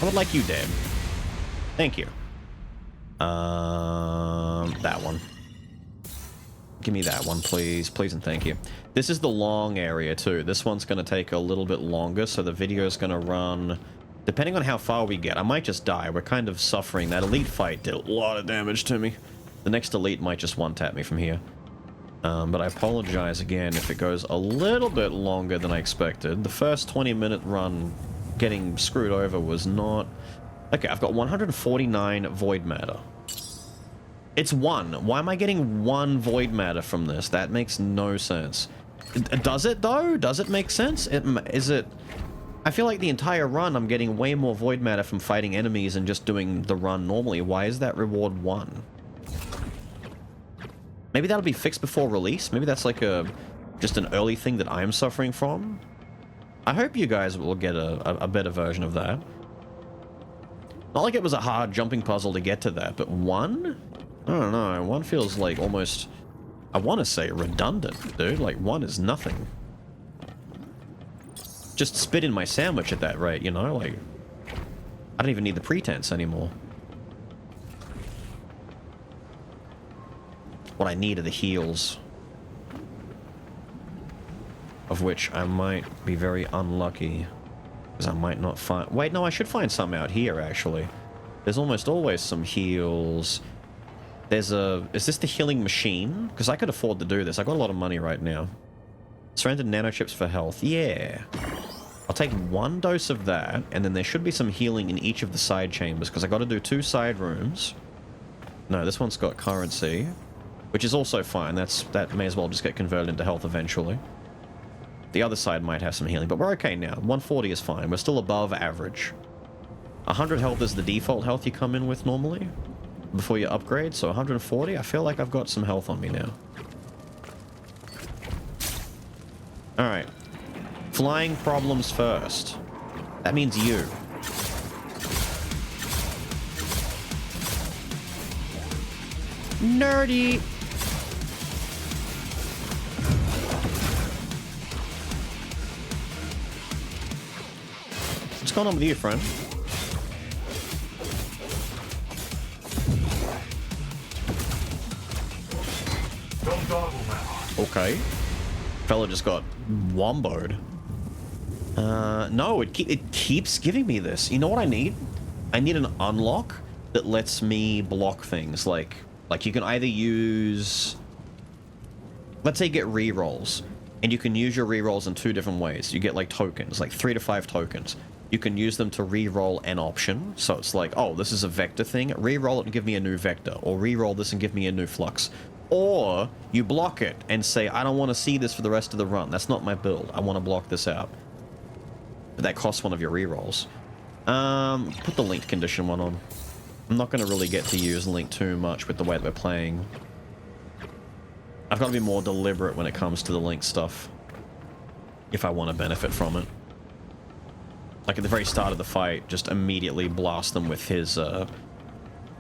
I would like you dead. Thank you. That one. Give me that one, please. Please and thank you. This is the long area, too. This one's going to take a little bit longer, so the video is going to run... Depending on how far we get, I might just die. We're kind of suffering. That elite fight did a lot of damage to me. The next elite might just one-tap me from here. But I apologize again if it goes a little bit longer than I expected. The first 20-minute run getting screwed over was not... Okay, I've got 149 void matter. It's 1. Why am I getting 1 void matter from this? That makes no sense. Does it, though? Does it make sense? Is it... I feel like the entire run I'm getting way more void matter from fighting enemies and just doing the run normally. Why is that reward 1? Maybe that'll be fixed before release? Maybe that's like just an early thing that I'm suffering from? I hope you guys will get a better version of that. Not like it was a hard jumping puzzle to get to that, but 1? I don't know. 1 feels like almost, I want to say redundant, dude. Like 1 is nothing. Just spit in my sandwich at that rate, you know? Like, I don't even need the pretense anymore. What I need are the heals. Of which I might be very unlucky. Because I might not find... Wait, no, I should find some out here, actually. There's almost always some heals. There's a... Is this the healing machine? Because I could afford to do this. I got a lot of money right now. Surrendered nanochips for health. Yeah. I'll take 1 dose of that, and then there should be some healing in each of the side chambers, because I got to do 2 side rooms. No, this one's got currency, which is also fine. That may as well just get converted into health eventually. The other side might have some healing, but we're okay now. 140 is fine. We're still above average. 100 health is the default health you come in with normally before you upgrade, so 140, I feel like I've got some health on me now. Alright. Flying problems first. That means you. Nerdy! What's going on with you, friend? Okay. Fella just got womboed. No, it keeps giving me this. You know what I need? I need an unlock that lets me block things. Like you can either use... Let's say you get rerolls. And you can use your rerolls in 2 different ways. You get like tokens, like 3 to 5 tokens. you can use them to re-roll an option. So it's like, oh, this is a vector thing. Re-roll it and give me a new vector. Or re-roll this and give me a new flux. Or you block it and say, I don't want to see this for the rest of the run. That's not my build. I want to block this out. But that costs one of your re-rolls. Put the linked condition one on. I'm not going to really get to use link too much with the way that we're playing. I've got to be more deliberate when it comes to the link stuff. If I want to benefit from it. Like at the very start of the fight, just immediately blast them with his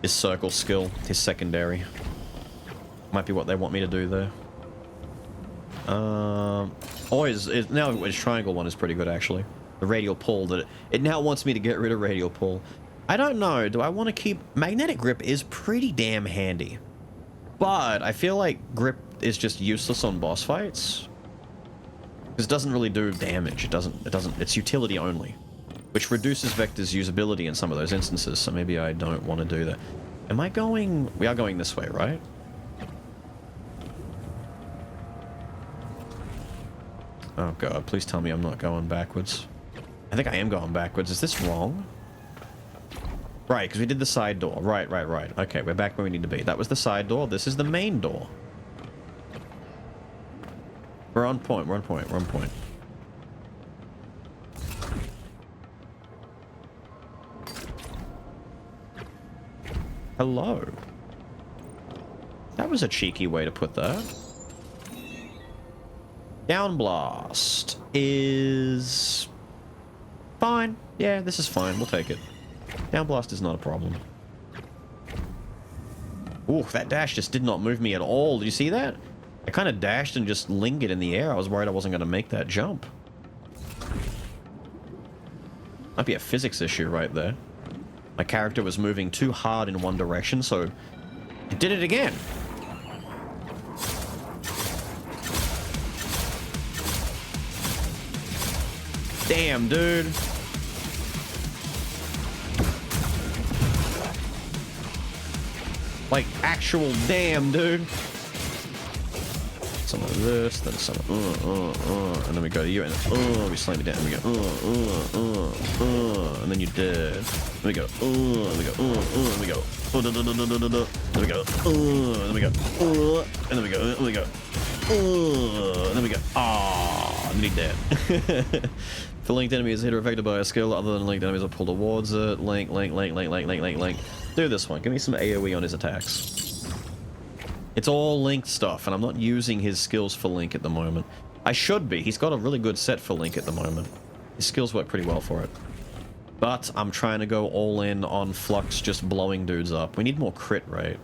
circle skill, his secondary. Might be what they want me to do there. Now his triangle one is pretty good actually. The radial pull that it now wants me to get rid of radial pull. I don't know. Do I want to keep magnetic grip? Is pretty damn handy, but I feel like grip is just useless on boss fights because it doesn't really do damage. It doesn't. It's utility only, which reduces Vector's usability in some of those instances. So maybe I don't want to do that. Am I going? We are going this way, right? Oh god, please tell me I'm not going backwards. I think I am going backwards. Is this wrong? Right, because we did the side door. Right. Okay, we're back where we need to be. That was the side door. This is the main door. We're on point. We're on point. We're on point. Hello. That was a cheeky way to put that. Down blast is fine. Yeah, this is fine. We'll take it. Down blast is not a problem. Ooh, that dash just did not move me at all. Did you see that? I kind of dashed and just lingered in the air. I was worried I wasn't going to make that jump. Might be a physics issue right there. My character was moving too hard in one direction, so it did it again. Damn, dude. Like, actual damn, dude. Some of this, then some and then we go to you, and we slam it down, and we go, and then you did. And we go, and we go, and we go, and we go, and we go, and we go, and then we go, and we go, and then we go, and then he dead. If a linked enemy is hit or affected by a skill other than linked enemies are pulled towards it, link. Do this one. Give me some AoE on his attacks. It's all linked stuff, and I'm not using his skills for Link at the moment. I should be. He's got a really good set for Link at the moment. His skills work pretty well for it. But I'm trying to go all in on Flux just blowing dudes up. We need more crit rate.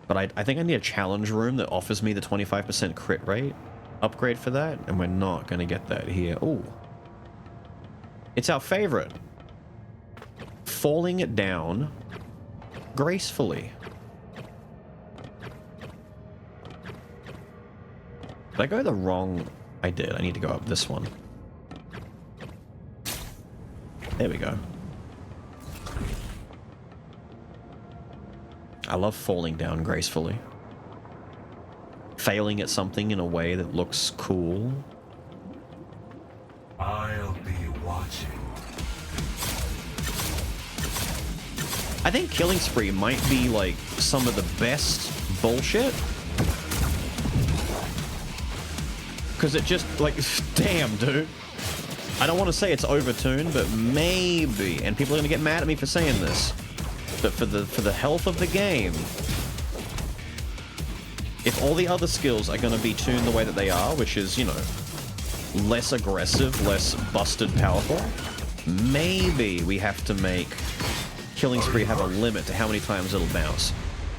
But I think I need a challenge room that offers me the 25% crit rate upgrade for that, and we're not going to get that here. Ooh. It's our favorite. Falling it down gracefully. Did I go the wrong... I did. I need to go up this one. There we go. I love falling down gracefully. Failing at something in a way that looks cool. I'll be watching. I think Killing Spree might be like some of the best bullshit. Because it just, like, damn, dude. I don't want to say it's overtuned, but maybe. And people are going to get mad at me for saying this. But for the health of the game, if all the other skills are going to be tuned the way that they are, which is, you know, less aggressive, less busted powerful, maybe we have to make Killing Spree have a limit to how many times it'll bounce.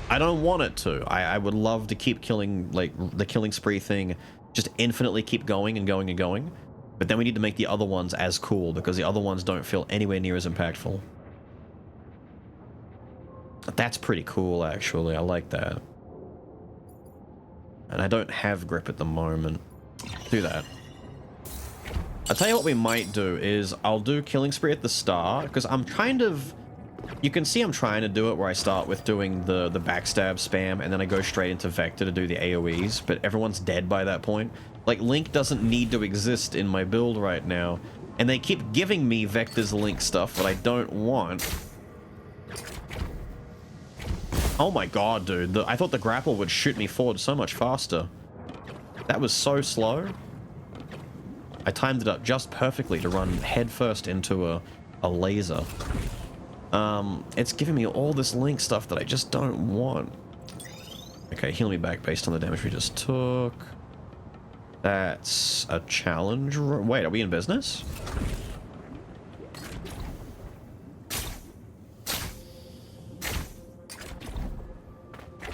I don't want it to. I would love to keep killing, like, the Killing Spree thing, just infinitely keep going and going and going. But then we need to make the other ones as cool, because the other ones don't feel anywhere near as impactful. That's pretty cool, actually. I like that. And I don't have grip at the moment. Do that. I'll tell you what we might do is I'll do Killing Spree at the start, because I'm kind of... You can see I'm trying to do it where I start with doing the backstab spam, and then I go straight into Vector to do the AoEs, but everyone's dead by that point. Like, Link doesn't need to exist in my build right now, And they keep giving me Vector's Link stuff that I don't want. Oh my god, dude. I thought the grapple would shoot me forward so much faster. That was so slow. I timed it up just perfectly to run headfirst into a laser. It's giving me all this Link stuff that I just don't want. Okay, heal me back based on the damage we just took. That's a challenge. Wait, are we in business?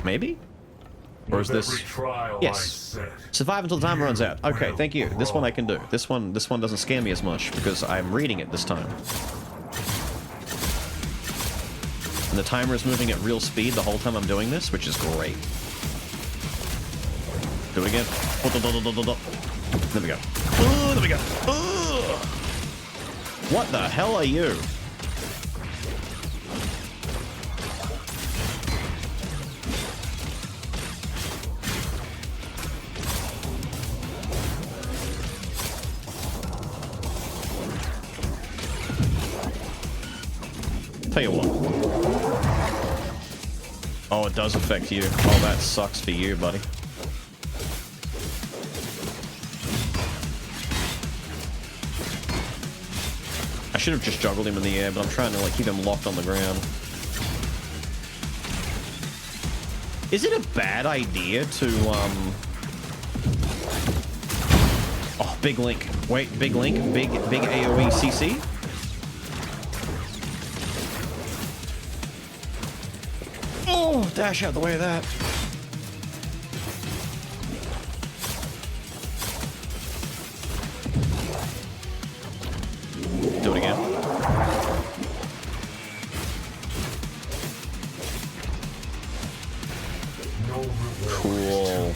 Maybe? Or is this... Yes. Survive until the time runs out. Okay, thank you. This one I can do. This one doesn't scare me as much because I'm reading it this time. And the timer is moving at real speed the whole time I'm doing this, which is great. Do it again. There we go. Oh, there we go. Oh. What the hell are you? Tell you what. Oh, it does affect you. Oh, that sucks for you, buddy. I should have just juggled him in the air, but I'm trying to like keep him locked on the ground. Is it a bad idea to Oh, big Link. Wait, big Link, big AoE CC? Oh, dash out the way of that. Do it again. Cool.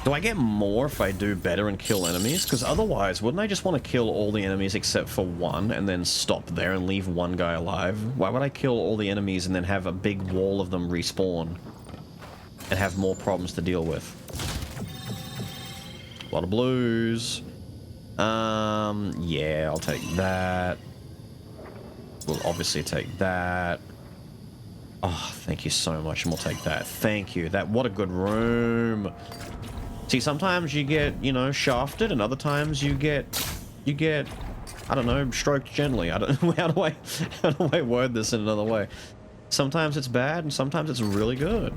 Do I get more if I do better and kill enemies? Because otherwise, wouldn't I just want to kill all the enemies except for one and then stop there and leave one guy alive? Why would I kill all the enemies and then have a big wall of them respawn and have more problems to deal with? A lot of blues. Yeah, I'll take that. We'll obviously take that. Oh, thank you so much, and we'll take that. Thank you. What a good room. See, sometimes you get, you know, shafted, and other times you get, I don't know, stroked gently. I don't know, how do I word this in another way? Sometimes it's bad, and sometimes it's really good.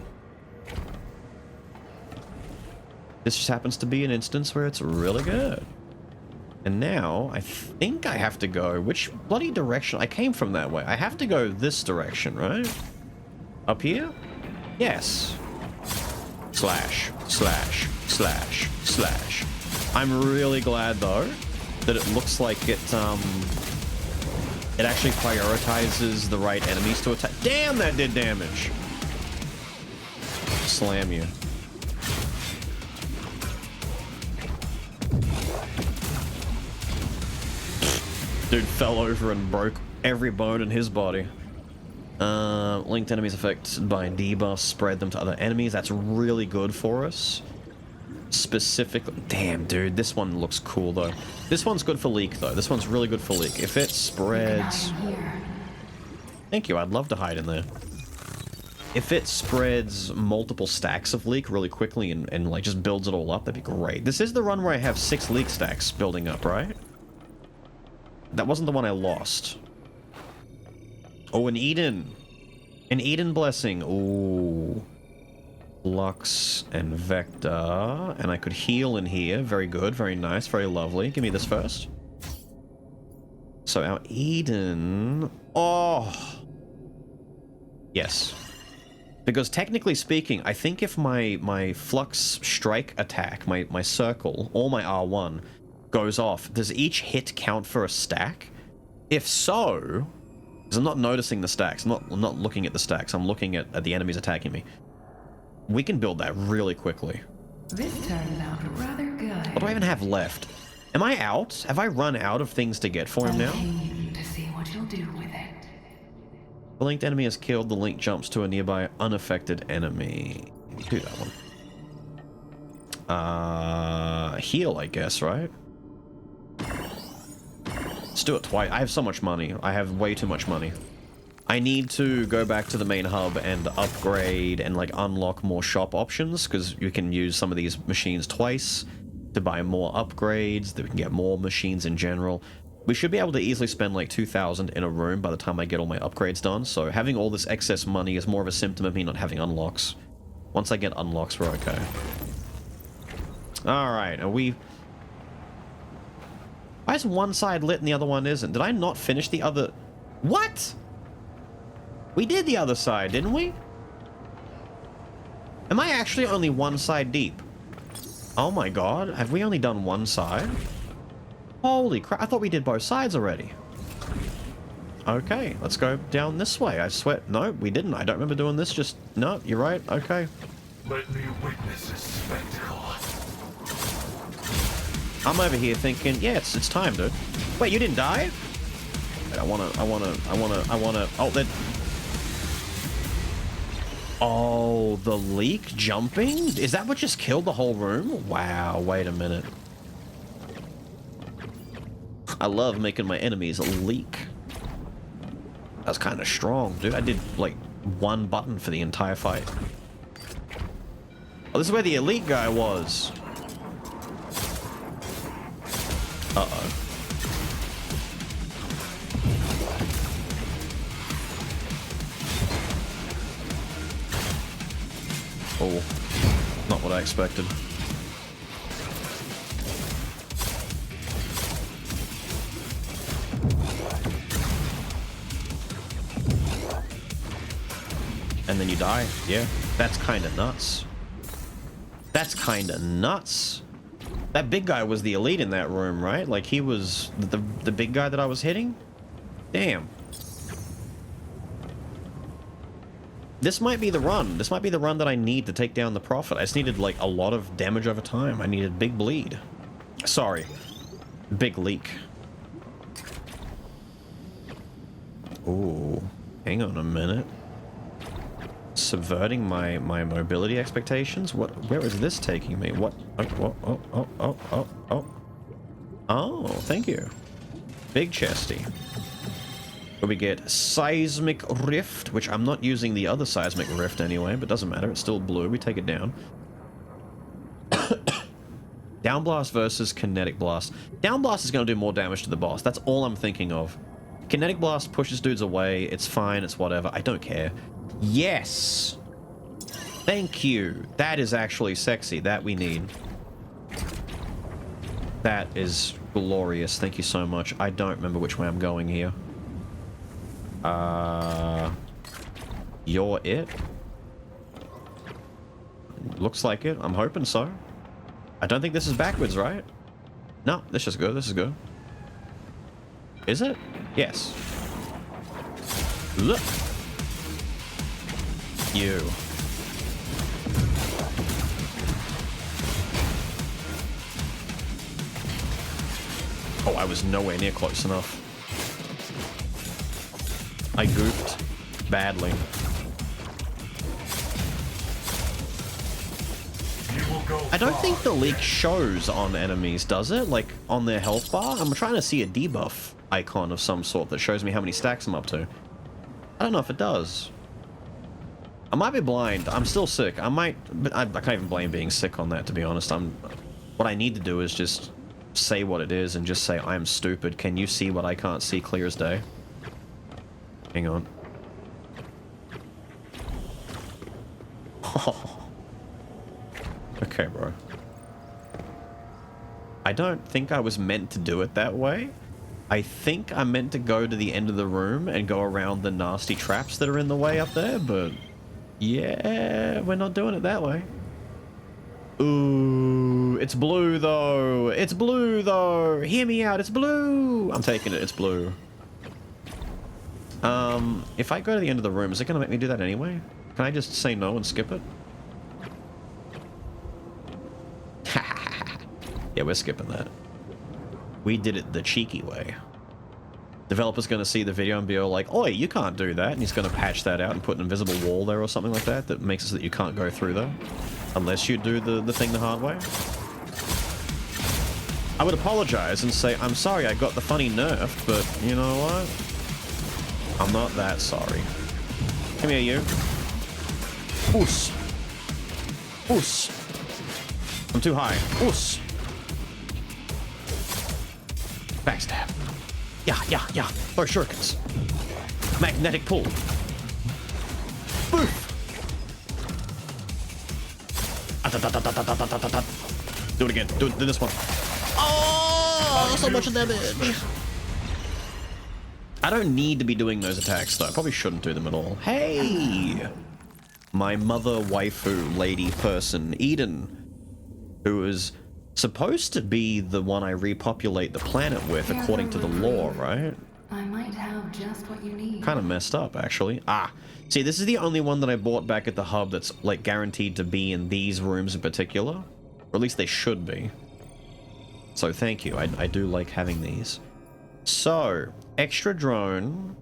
This just happens to be an instance where it's really good. And now, I think I have to go, which bloody direction? I came from that way. I have to go this direction, right? Up here? Yes. Slash, slash, slash, slash. I'm really glad, though, that it looks like it actually prioritizes the right enemies to attack. Damn, that did damage! Slam you. Dude fell over and broke every bone in his body. Linked enemies affected by debuffs, spread them to other enemies. That's really good for us. Specifically... Damn, dude, this one looks cool, though. This one's good for leak, though. This one's really good for leak. If it spreads... Thank you, I'd love to hide in there. If it spreads multiple stacks of leak really quickly and like, just builds it all up, that'd be great. This is the run where I have 6 leak stacks building up, right? That wasn't the one I lost. Oh, an Eden. An Eden blessing. Ooh. Lux and Vector. And I could heal in here. Very good, very nice, very lovely. Give me this first. So our Eden... Oh! Yes. Because technically speaking, I think if my Flux Strike attack, my circle, or my R1, goes off, does each hit count for a stack? If so... Because I'm not noticing the stacks. I'm not looking at the stacks. I'm looking at the enemies attacking me. We can build that really quickly. This turns out rather good. What do I even have left? Am I out? Have I run out of things to get for him now? To see what you'll do with it. The linked enemy is killed. The link jumps to a nearby unaffected enemy. Do that one. Heal, I guess, right? Let's do it twice. I have so much money. I have way too much money. I need to go back to the main hub and upgrade and like unlock more shop options, because you can use some of these machines twice to buy more upgrades, that we can get more machines in general. We should be able to easily spend like 2,000 in a room by the time I get all my upgrades done, so having all this excess money is more of a symptom of me not having unlocks. Once I get unlocks, we're okay. Alright, are we... Why is one side lit and the other one isn't? Did I not finish the other... What? We did the other side, didn't we? Am I actually only one side deep? Oh my god, have we only done one side? Holy crap, I thought we did both sides already. Okay, let's go down this way. I swear, no, we didn't. I don't remember doing this, just, no, you're right, okay. Let me witness this spectacle. I'm over here thinking, yeah, it's time, dude. Wait, you didn't die? I wanna, oh, that... Oh, the leak jumping? Is that what just killed the whole room? Wow, wait a minute. I love making my enemies leak. That's kind of strong, dude. I did, like, one button for the entire fight. Oh, this is where the elite guy was. Uh-oh. Oh, not what I expected. And then you die. Yeah, that's kind of nuts. That's kind of nuts. That big guy was the elite in that room, right? Like, he was the big guy that I was hitting? Damn. This might be the run. This might be the run that I need to take down the Prophet. I just needed, like, a lot of damage over time. I needed big bleed. Sorry. Big leak. Ooh. Hang on a minute. Subverting my mobility expectations? Where is this taking me? What? Oh, thank you. Big chesty. We get Seismic Rift, which I'm not using the other Seismic Rift anyway, but doesn't matter. It's still blue. We take it down. Down Blast versus Kinetic Blast. Down Blast is going to do more damage to the boss. That's all I'm thinking of. Kinetic Blast pushes dudes away. It's fine. It's whatever. I don't care. Yes! Thank you. That is actually sexy. That we need. That is glorious. Thank you so much. I don't remember which way I'm going here. You're it? Looks like it. I'm hoping so. I don't think this is backwards, right? No, this is good. This is good. Is it? Yes. Look. You. Oh, I was nowhere near close enough. I goofed badly. I don't think the leak shows on enemies, does it? Like, on their health bar? I'm trying to see a debuff icon of some sort that shows me how many stacks I'm up to. I don't know if it does. I might be blind. I'm still sick. I might... But I can't even blame being sick on that, to be honest. What I need to do is just say what it is and just say, I'm stupid. Can you see what I can't see clear as day? Hang on. Okay, bro. I don't think I was meant to do it that way. I think I meant to go to the end of the room and go around the nasty traps that are in the way up there, but... Yeah, we're not doing it that way. Ooh, it's blue though. It's blue though. Hear me out, it's blue. I'm taking it, it's blue. If I go to the end of the room, is it gonna make me do that anyway? Can I just say no and skip it? Yeah, we're skipping that. We did it the cheeky way. Developer's going to see the video and be all like, oi, you can't do that. And he's going to patch that out and put an invisible wall there or something like that that makes it so that you can't go through there. Unless you do the thing the hard way. I would apologize and say, I'm sorry I got the funny nerf, but you know what? I'm not that sorry. Come here, you. Oos. Oos. I'm too high. Oos. Backstab. Yeah. Throw shurikens. Magnetic pull. Boof. Do it again. Do this one. Oh, so much damage. I don't need to be doing those attacks, though. I probably shouldn't do them at all. Hey! My mother waifu lady person, Eden, who is supposed to be the one I repopulate the planet with, according to the lore, right? I might have just what you need. Kind of messed up, actually. See, this is the only one that I bought back at the hub that's, like, guaranteed to be in these rooms in particular. Or at least they should be. So thank you. I do like having these. So, extra drone,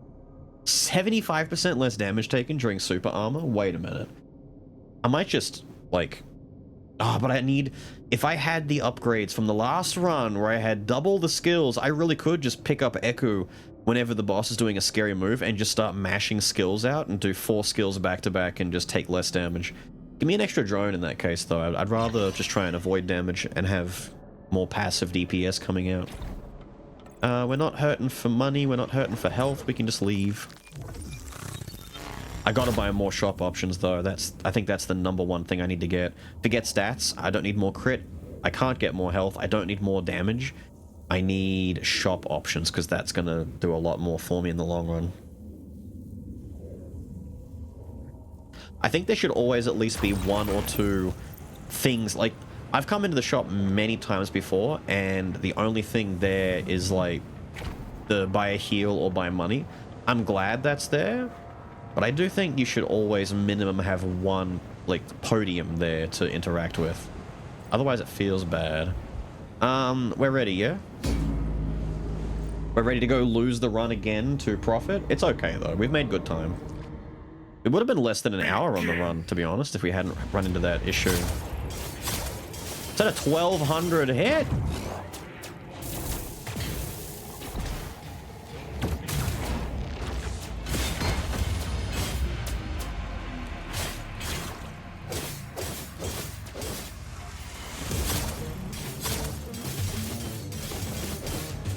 75% less damage taken during super armor. Wait a minute. I might just, like... but I need... If I had the upgrades from the last run where I had double the skills, I really could just pick up Eku whenever the boss is doing a scary move and just start mashing skills out and do 4 skills back to back and just take less damage. Give me an extra drone in that case, though. I'd rather just try and avoid damage and have more passive DPS coming out. We're not hurting for money, we're not hurting for health, we can just leave. I gotta buy more shop options, though. I think that's the #1 thing I need to get. Forget stats, I don't need more crit, I can't get more health, I don't need more damage. I need shop options, because that's gonna do a lot more for me in the long run. I think there should always at least be 1 or 2 things, like, I've come into the shop many times before, and the only thing there is, like, the buy a heal or buy money. I'm glad that's there, but I do think you should always minimum have 1, like, podium there to interact with. Otherwise it feels bad. We're ready, yeah? We're ready to go lose the run again to profit? It's okay, though. We've made good time. It would have been less than an hour on the run, to be honest, if we hadn't run into that issue. Is that a 1200 hit?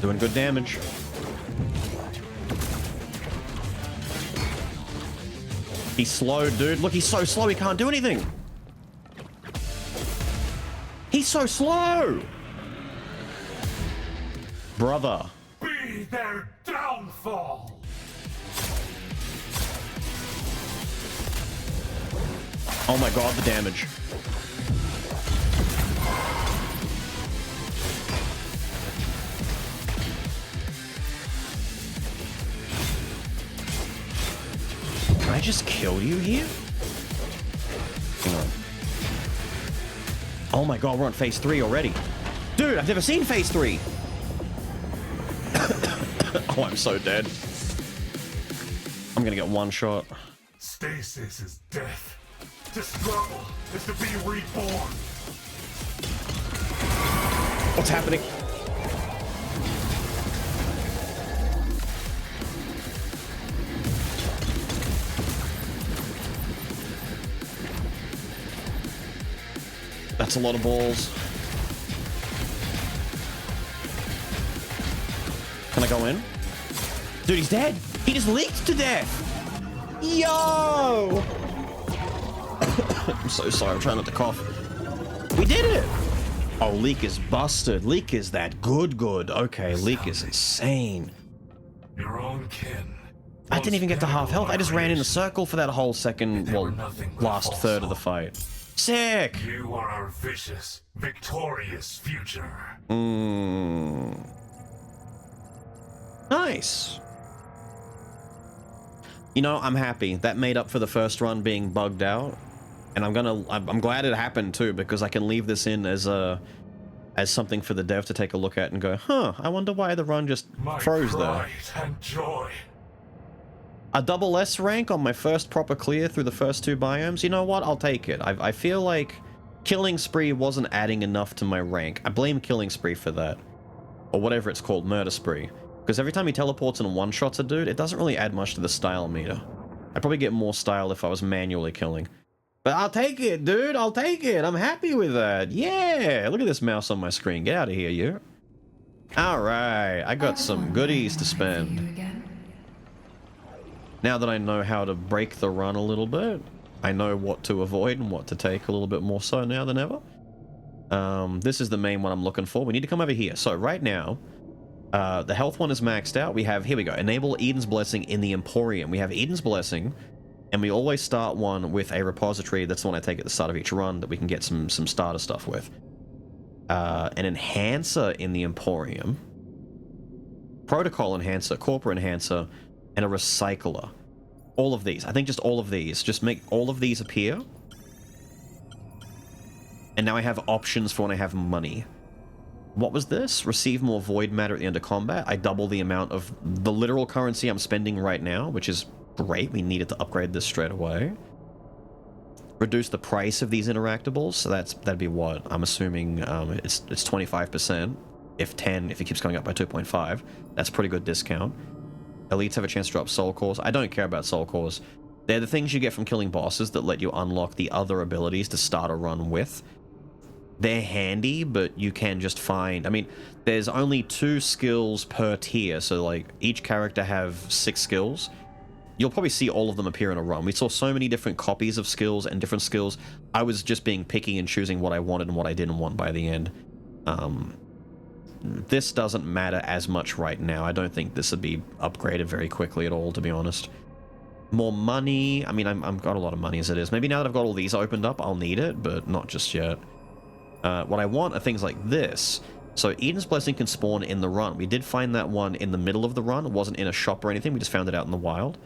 Doing good damage. He's slow, dude. Look, he's so slow, he can't do anything. He's so slow! Brother. Be their downfall! Oh my god, the damage. Can I just kill you here? Hang on. Oh my god, we're on phase 3 already. Dude, I've never seen phase 3. Oh, I'm so dead. I'm gonna get one shot. Stasis is death. To struggle is to be reborn. What's happening? That's a lot of balls. Can I go in? Dude, he's dead. He just leaked to death. Yo! I'm so sorry. I'm trying not to cough. We did it. Oh, Leak is busted. Leak is that good. Okay, Leak is insane. Your own kin. I didn't even get to half health. I just ran in a circle for that whole second, well, last third of the fight. Sick! You are our vicious, victorious future. Nice. You know, I'm happy. That made up for the first run being bugged out. And I'm glad it happened too, because I can leave this in as something for the dev to take a look at and go, huh, I wonder why the run just froze there. My pride and joy. A double S rank on my first proper clear through the first 2 biomes? You know what? I'll take it. I feel like Killing Spree wasn't adding enough to my rank. I blame Killing Spree for that. or whatever it's called, murder spree. Because every time he teleports and one-shots a dude, it doesn't really add much to the style meter. I'd probably get more style if I was manually killing. But I'll take it, dude. I'll take it. I'm happy with that. Yeah. Look at this mouse on my screen. Get out of here, you. All right. I got some goodies to spend. Now that I know how to break the run a little bit, I know what to avoid and what to take a little bit more so now than ever. This is the main one I'm looking for. We need to come over here. So right now, the health one is maxed out. We have, here we go, enable Eden's Blessing in the Emporium. We have Eden's Blessing, and we always start one with a repository. That's the one I take at the start of each run that we can get some starter stuff with. An Enhancer in the Emporium, Protocol Enhancer, Corporate Enhancer, and a Recycler. All of these. I think just all of these. Just make all of these appear. And now I have options for when I have money. What was this? Receive more void matter at the end of combat. I double the amount of the literal currency I'm spending right now, which is great. We needed to upgrade this straight away. Reduce the price of these interactables. So that'd be what? I'm assuming it's 25%. If it keeps going up by 2.5. That's a pretty good discount. Elites have a chance to drop soul cores. I don't care about soul cores. They're the things you get from killing bosses that let you unlock the other abilities to start a run with. They're handy, but you can just find... I mean, there's only 2 skills per tier, so like each character have 6 skills. You'll probably see all of them appear in a run. We saw so many different copies of skills and different skills. I was just being picky and choosing what I wanted and what I didn't want by the end. This doesn't matter as much right now. I don't think this would be upgraded very quickly at all, to be honest. More money. I mean, I've got a lot of money as it is. Maybe now that I've got all these opened up, I'll need it, but not just yet. What I want are things like this. So Eden's Blessing can spawn in the run. We did find that one in the middle of the run. It wasn't in a shop or anything. We just found it out in the wild.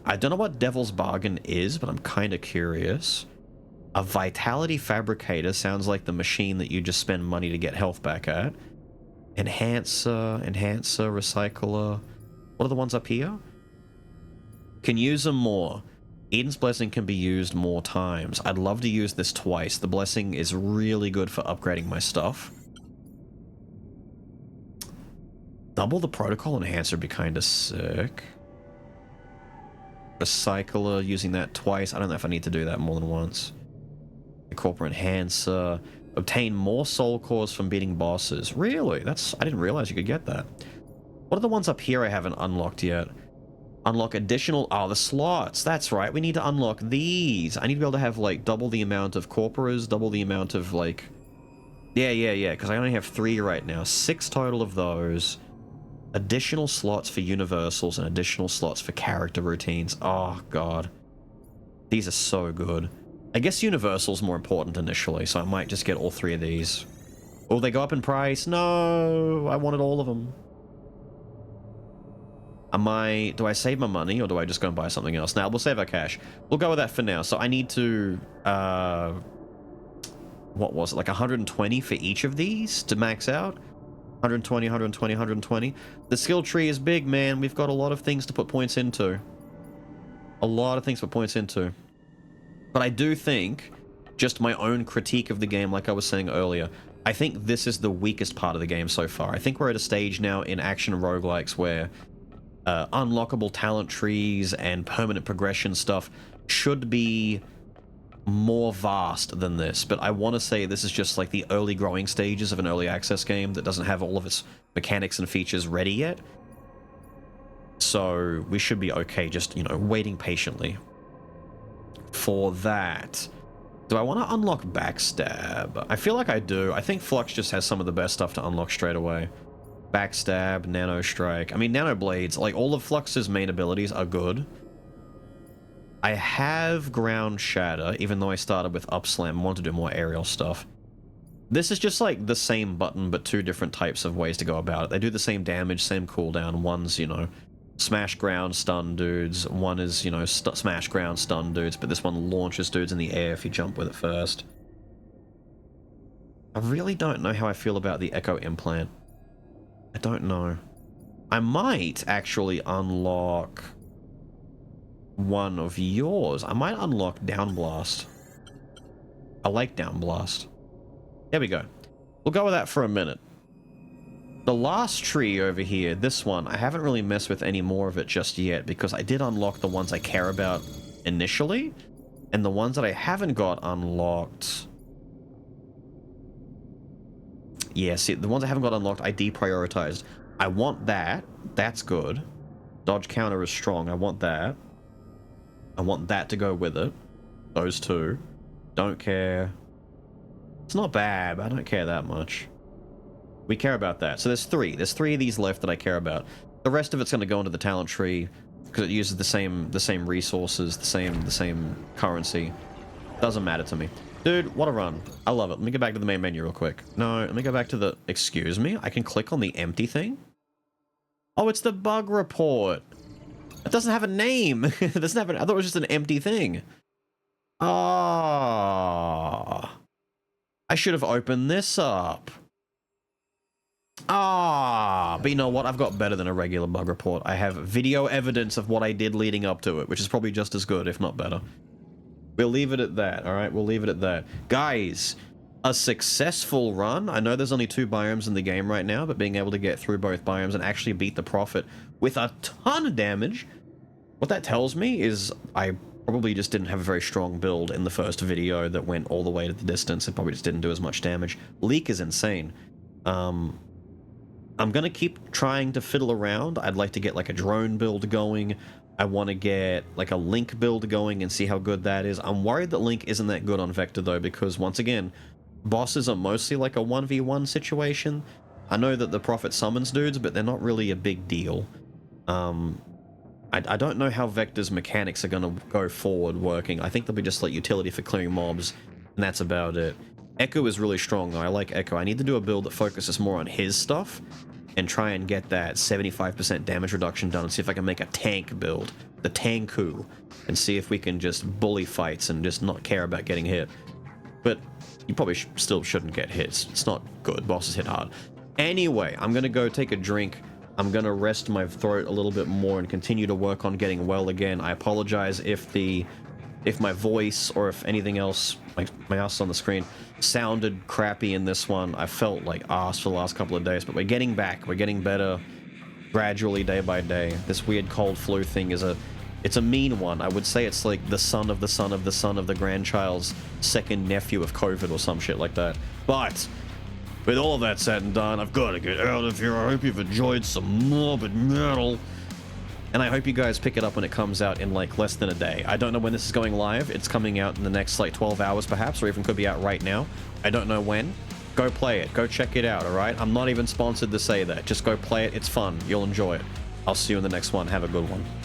I don't know what Devil's Bargain is, but I'm kind of curious. A Vitality Fabricator sounds like the machine that you just spend money to get health back at. Enhancer, Recycler. What are the ones up here? Can use them more. Eden's Blessing can be used more times. I'd love to use this twice. The Blessing is really good for upgrading my stuff. Double the Protocol Enhancer would be kind of sick. Recycler, using that twice. I don't know if I need to do that more than once. The Corporate Enhancer. Obtain more soul cores from beating bosses. Really? I didn't realize you could get that. What are the ones up here I haven't unlocked yet? Unlock additional... Oh, the slots. That's right. We need to unlock these. I need to be able to have, like, double the amount of corporas, double the amount of, like... Yeah, because I only have 3 right now. 6 total of those. Additional slots for universals and additional slots for character routines. Oh, God. These are so good. I guess universal's more important initially, so I might just get all 3 of these. Oh, they go up in price. No, I wanted all of them. Do I save my money, or do I just go and buy something else? Now, we'll save our cash. We'll go with that for now. So I need to, what was it, like 120 for each of these to max out? 120, 120, 120. The skill tree is big, man. We've got a lot of things to put points into. A lot of things to put points into. But I do think, just my own critique of the game, like I was saying earlier, I think this is the weakest part of the game so far. I think we're at a stage now in action roguelikes where unlockable talent trees and permanent progression stuff should be more vast than this, but I want to say this is just like the early growing stages of an early access game that doesn't have all of its mechanics and features ready yet. So we should be okay just, you know, waiting patiently for that. Do I want to unlock Backstab? I feel like I do. I think Flux just has some of the best stuff to unlock straight away. Backstab, Nano Strike. I mean, Nano Blades, like all of Flux's main abilities are good. I have Ground Shatter, even though I started with Upslam and want to do more aerial stuff. This is just like the same button, but 2 different types of ways to go about it. They do the same damage, same cooldown. One's, you know, smash ground, stun dudes. One is, you know, smash ground, stun dudes, but this one launches dudes in the air if you jump with it first. I really don't know how I feel about the Echo Implant. I don't know. I might actually unlock one of yours. I might unlock Down Blast. I like Down Blast. There we go. We'll go with that for a minute. The last tree over here, this one, I haven't really messed with any more of it just yet because I did unlock the ones I care about initially, and the ones that I haven't got unlocked... Yeah, see, the ones I haven't got unlocked, I deprioritized. I want that. That's good. Dodge counter is strong. I want that. I want that to go with it. Those two. Don't care. It's not bad, but I don't care that much. We care about that. So there's three. There's three of these left that I care about. The rest of it's going to go into the talent tree because it uses the same resources, the same currency. Doesn't matter to me. Dude, what a run. I love it. Let me go back to the main menu real quick. No, let me go back to the... Excuse me? I can click on the empty thing? Oh, it's the bug report. It doesn't have a name. It doesn't have I thought it was just an empty thing. Ah. I should have opened this up. Ah, but you know what? I've got better than a regular bug report. I have video evidence of what I did leading up to it, which is probably just as good, if not better. We'll leave it at that, alright? We'll leave it at that. Guys, a successful run. I know there's only 2 biomes in the game right now, but being able to get through both biomes and actually beat the Prophet with a ton of damage, what that tells me is I probably just didn't have a very strong build in the first video that went all the way to the distance and probably just didn't do as much damage. Leak is insane. I'm gonna keep trying to fiddle around. I'd like to get like a drone build going. I want to get like a Link build going and see how good that is. I'm worried that Link isn't that good on Vector though, because once again, bosses are mostly like a 1v1 situation. I know that the Prophet summons dudes, but they're not really a big deal. I don't know how Vector's mechanics are gonna go forward working. I think they'll be just like utility for clearing mobs, and that's about it. Echo is really strong though. I like Echo. I need to do a build that focuses more on his stuff and try and get that 75% damage reduction done and see if I can make a tank build, the Tanku, and see if we can just bully fights and just not care about getting hit. But you probably still shouldn't get hits. It's not good. Bosses hit hard. Anyway, I'm gonna go take a drink. I'm gonna rest my throat a little bit more and continue to work on getting well again. I apologize if my voice or if anything else, my ass on the screen, sounded crappy in this one. I felt like ass for the last couple of days, but we're getting back. We're getting better gradually, day by day. This weird cold flu thing is it's a mean one. I would say it's like the son of the son of the son of the grandchild's second nephew of COVID or some shit like that. But with all of that said and done, I've got to get out of here. I hope you've enjoyed some Morbid Metal. And I hope you guys pick it up when it comes out in like less than a day. I don't know when this is going live. It's coming out in the next like 12 hours perhaps, or even could be out right now. I don't know when. Go play it. Go check it out, alright? I'm not even sponsored to say that. Just go play it. It's fun. You'll enjoy it. I'll see you in the next one. Have a good one.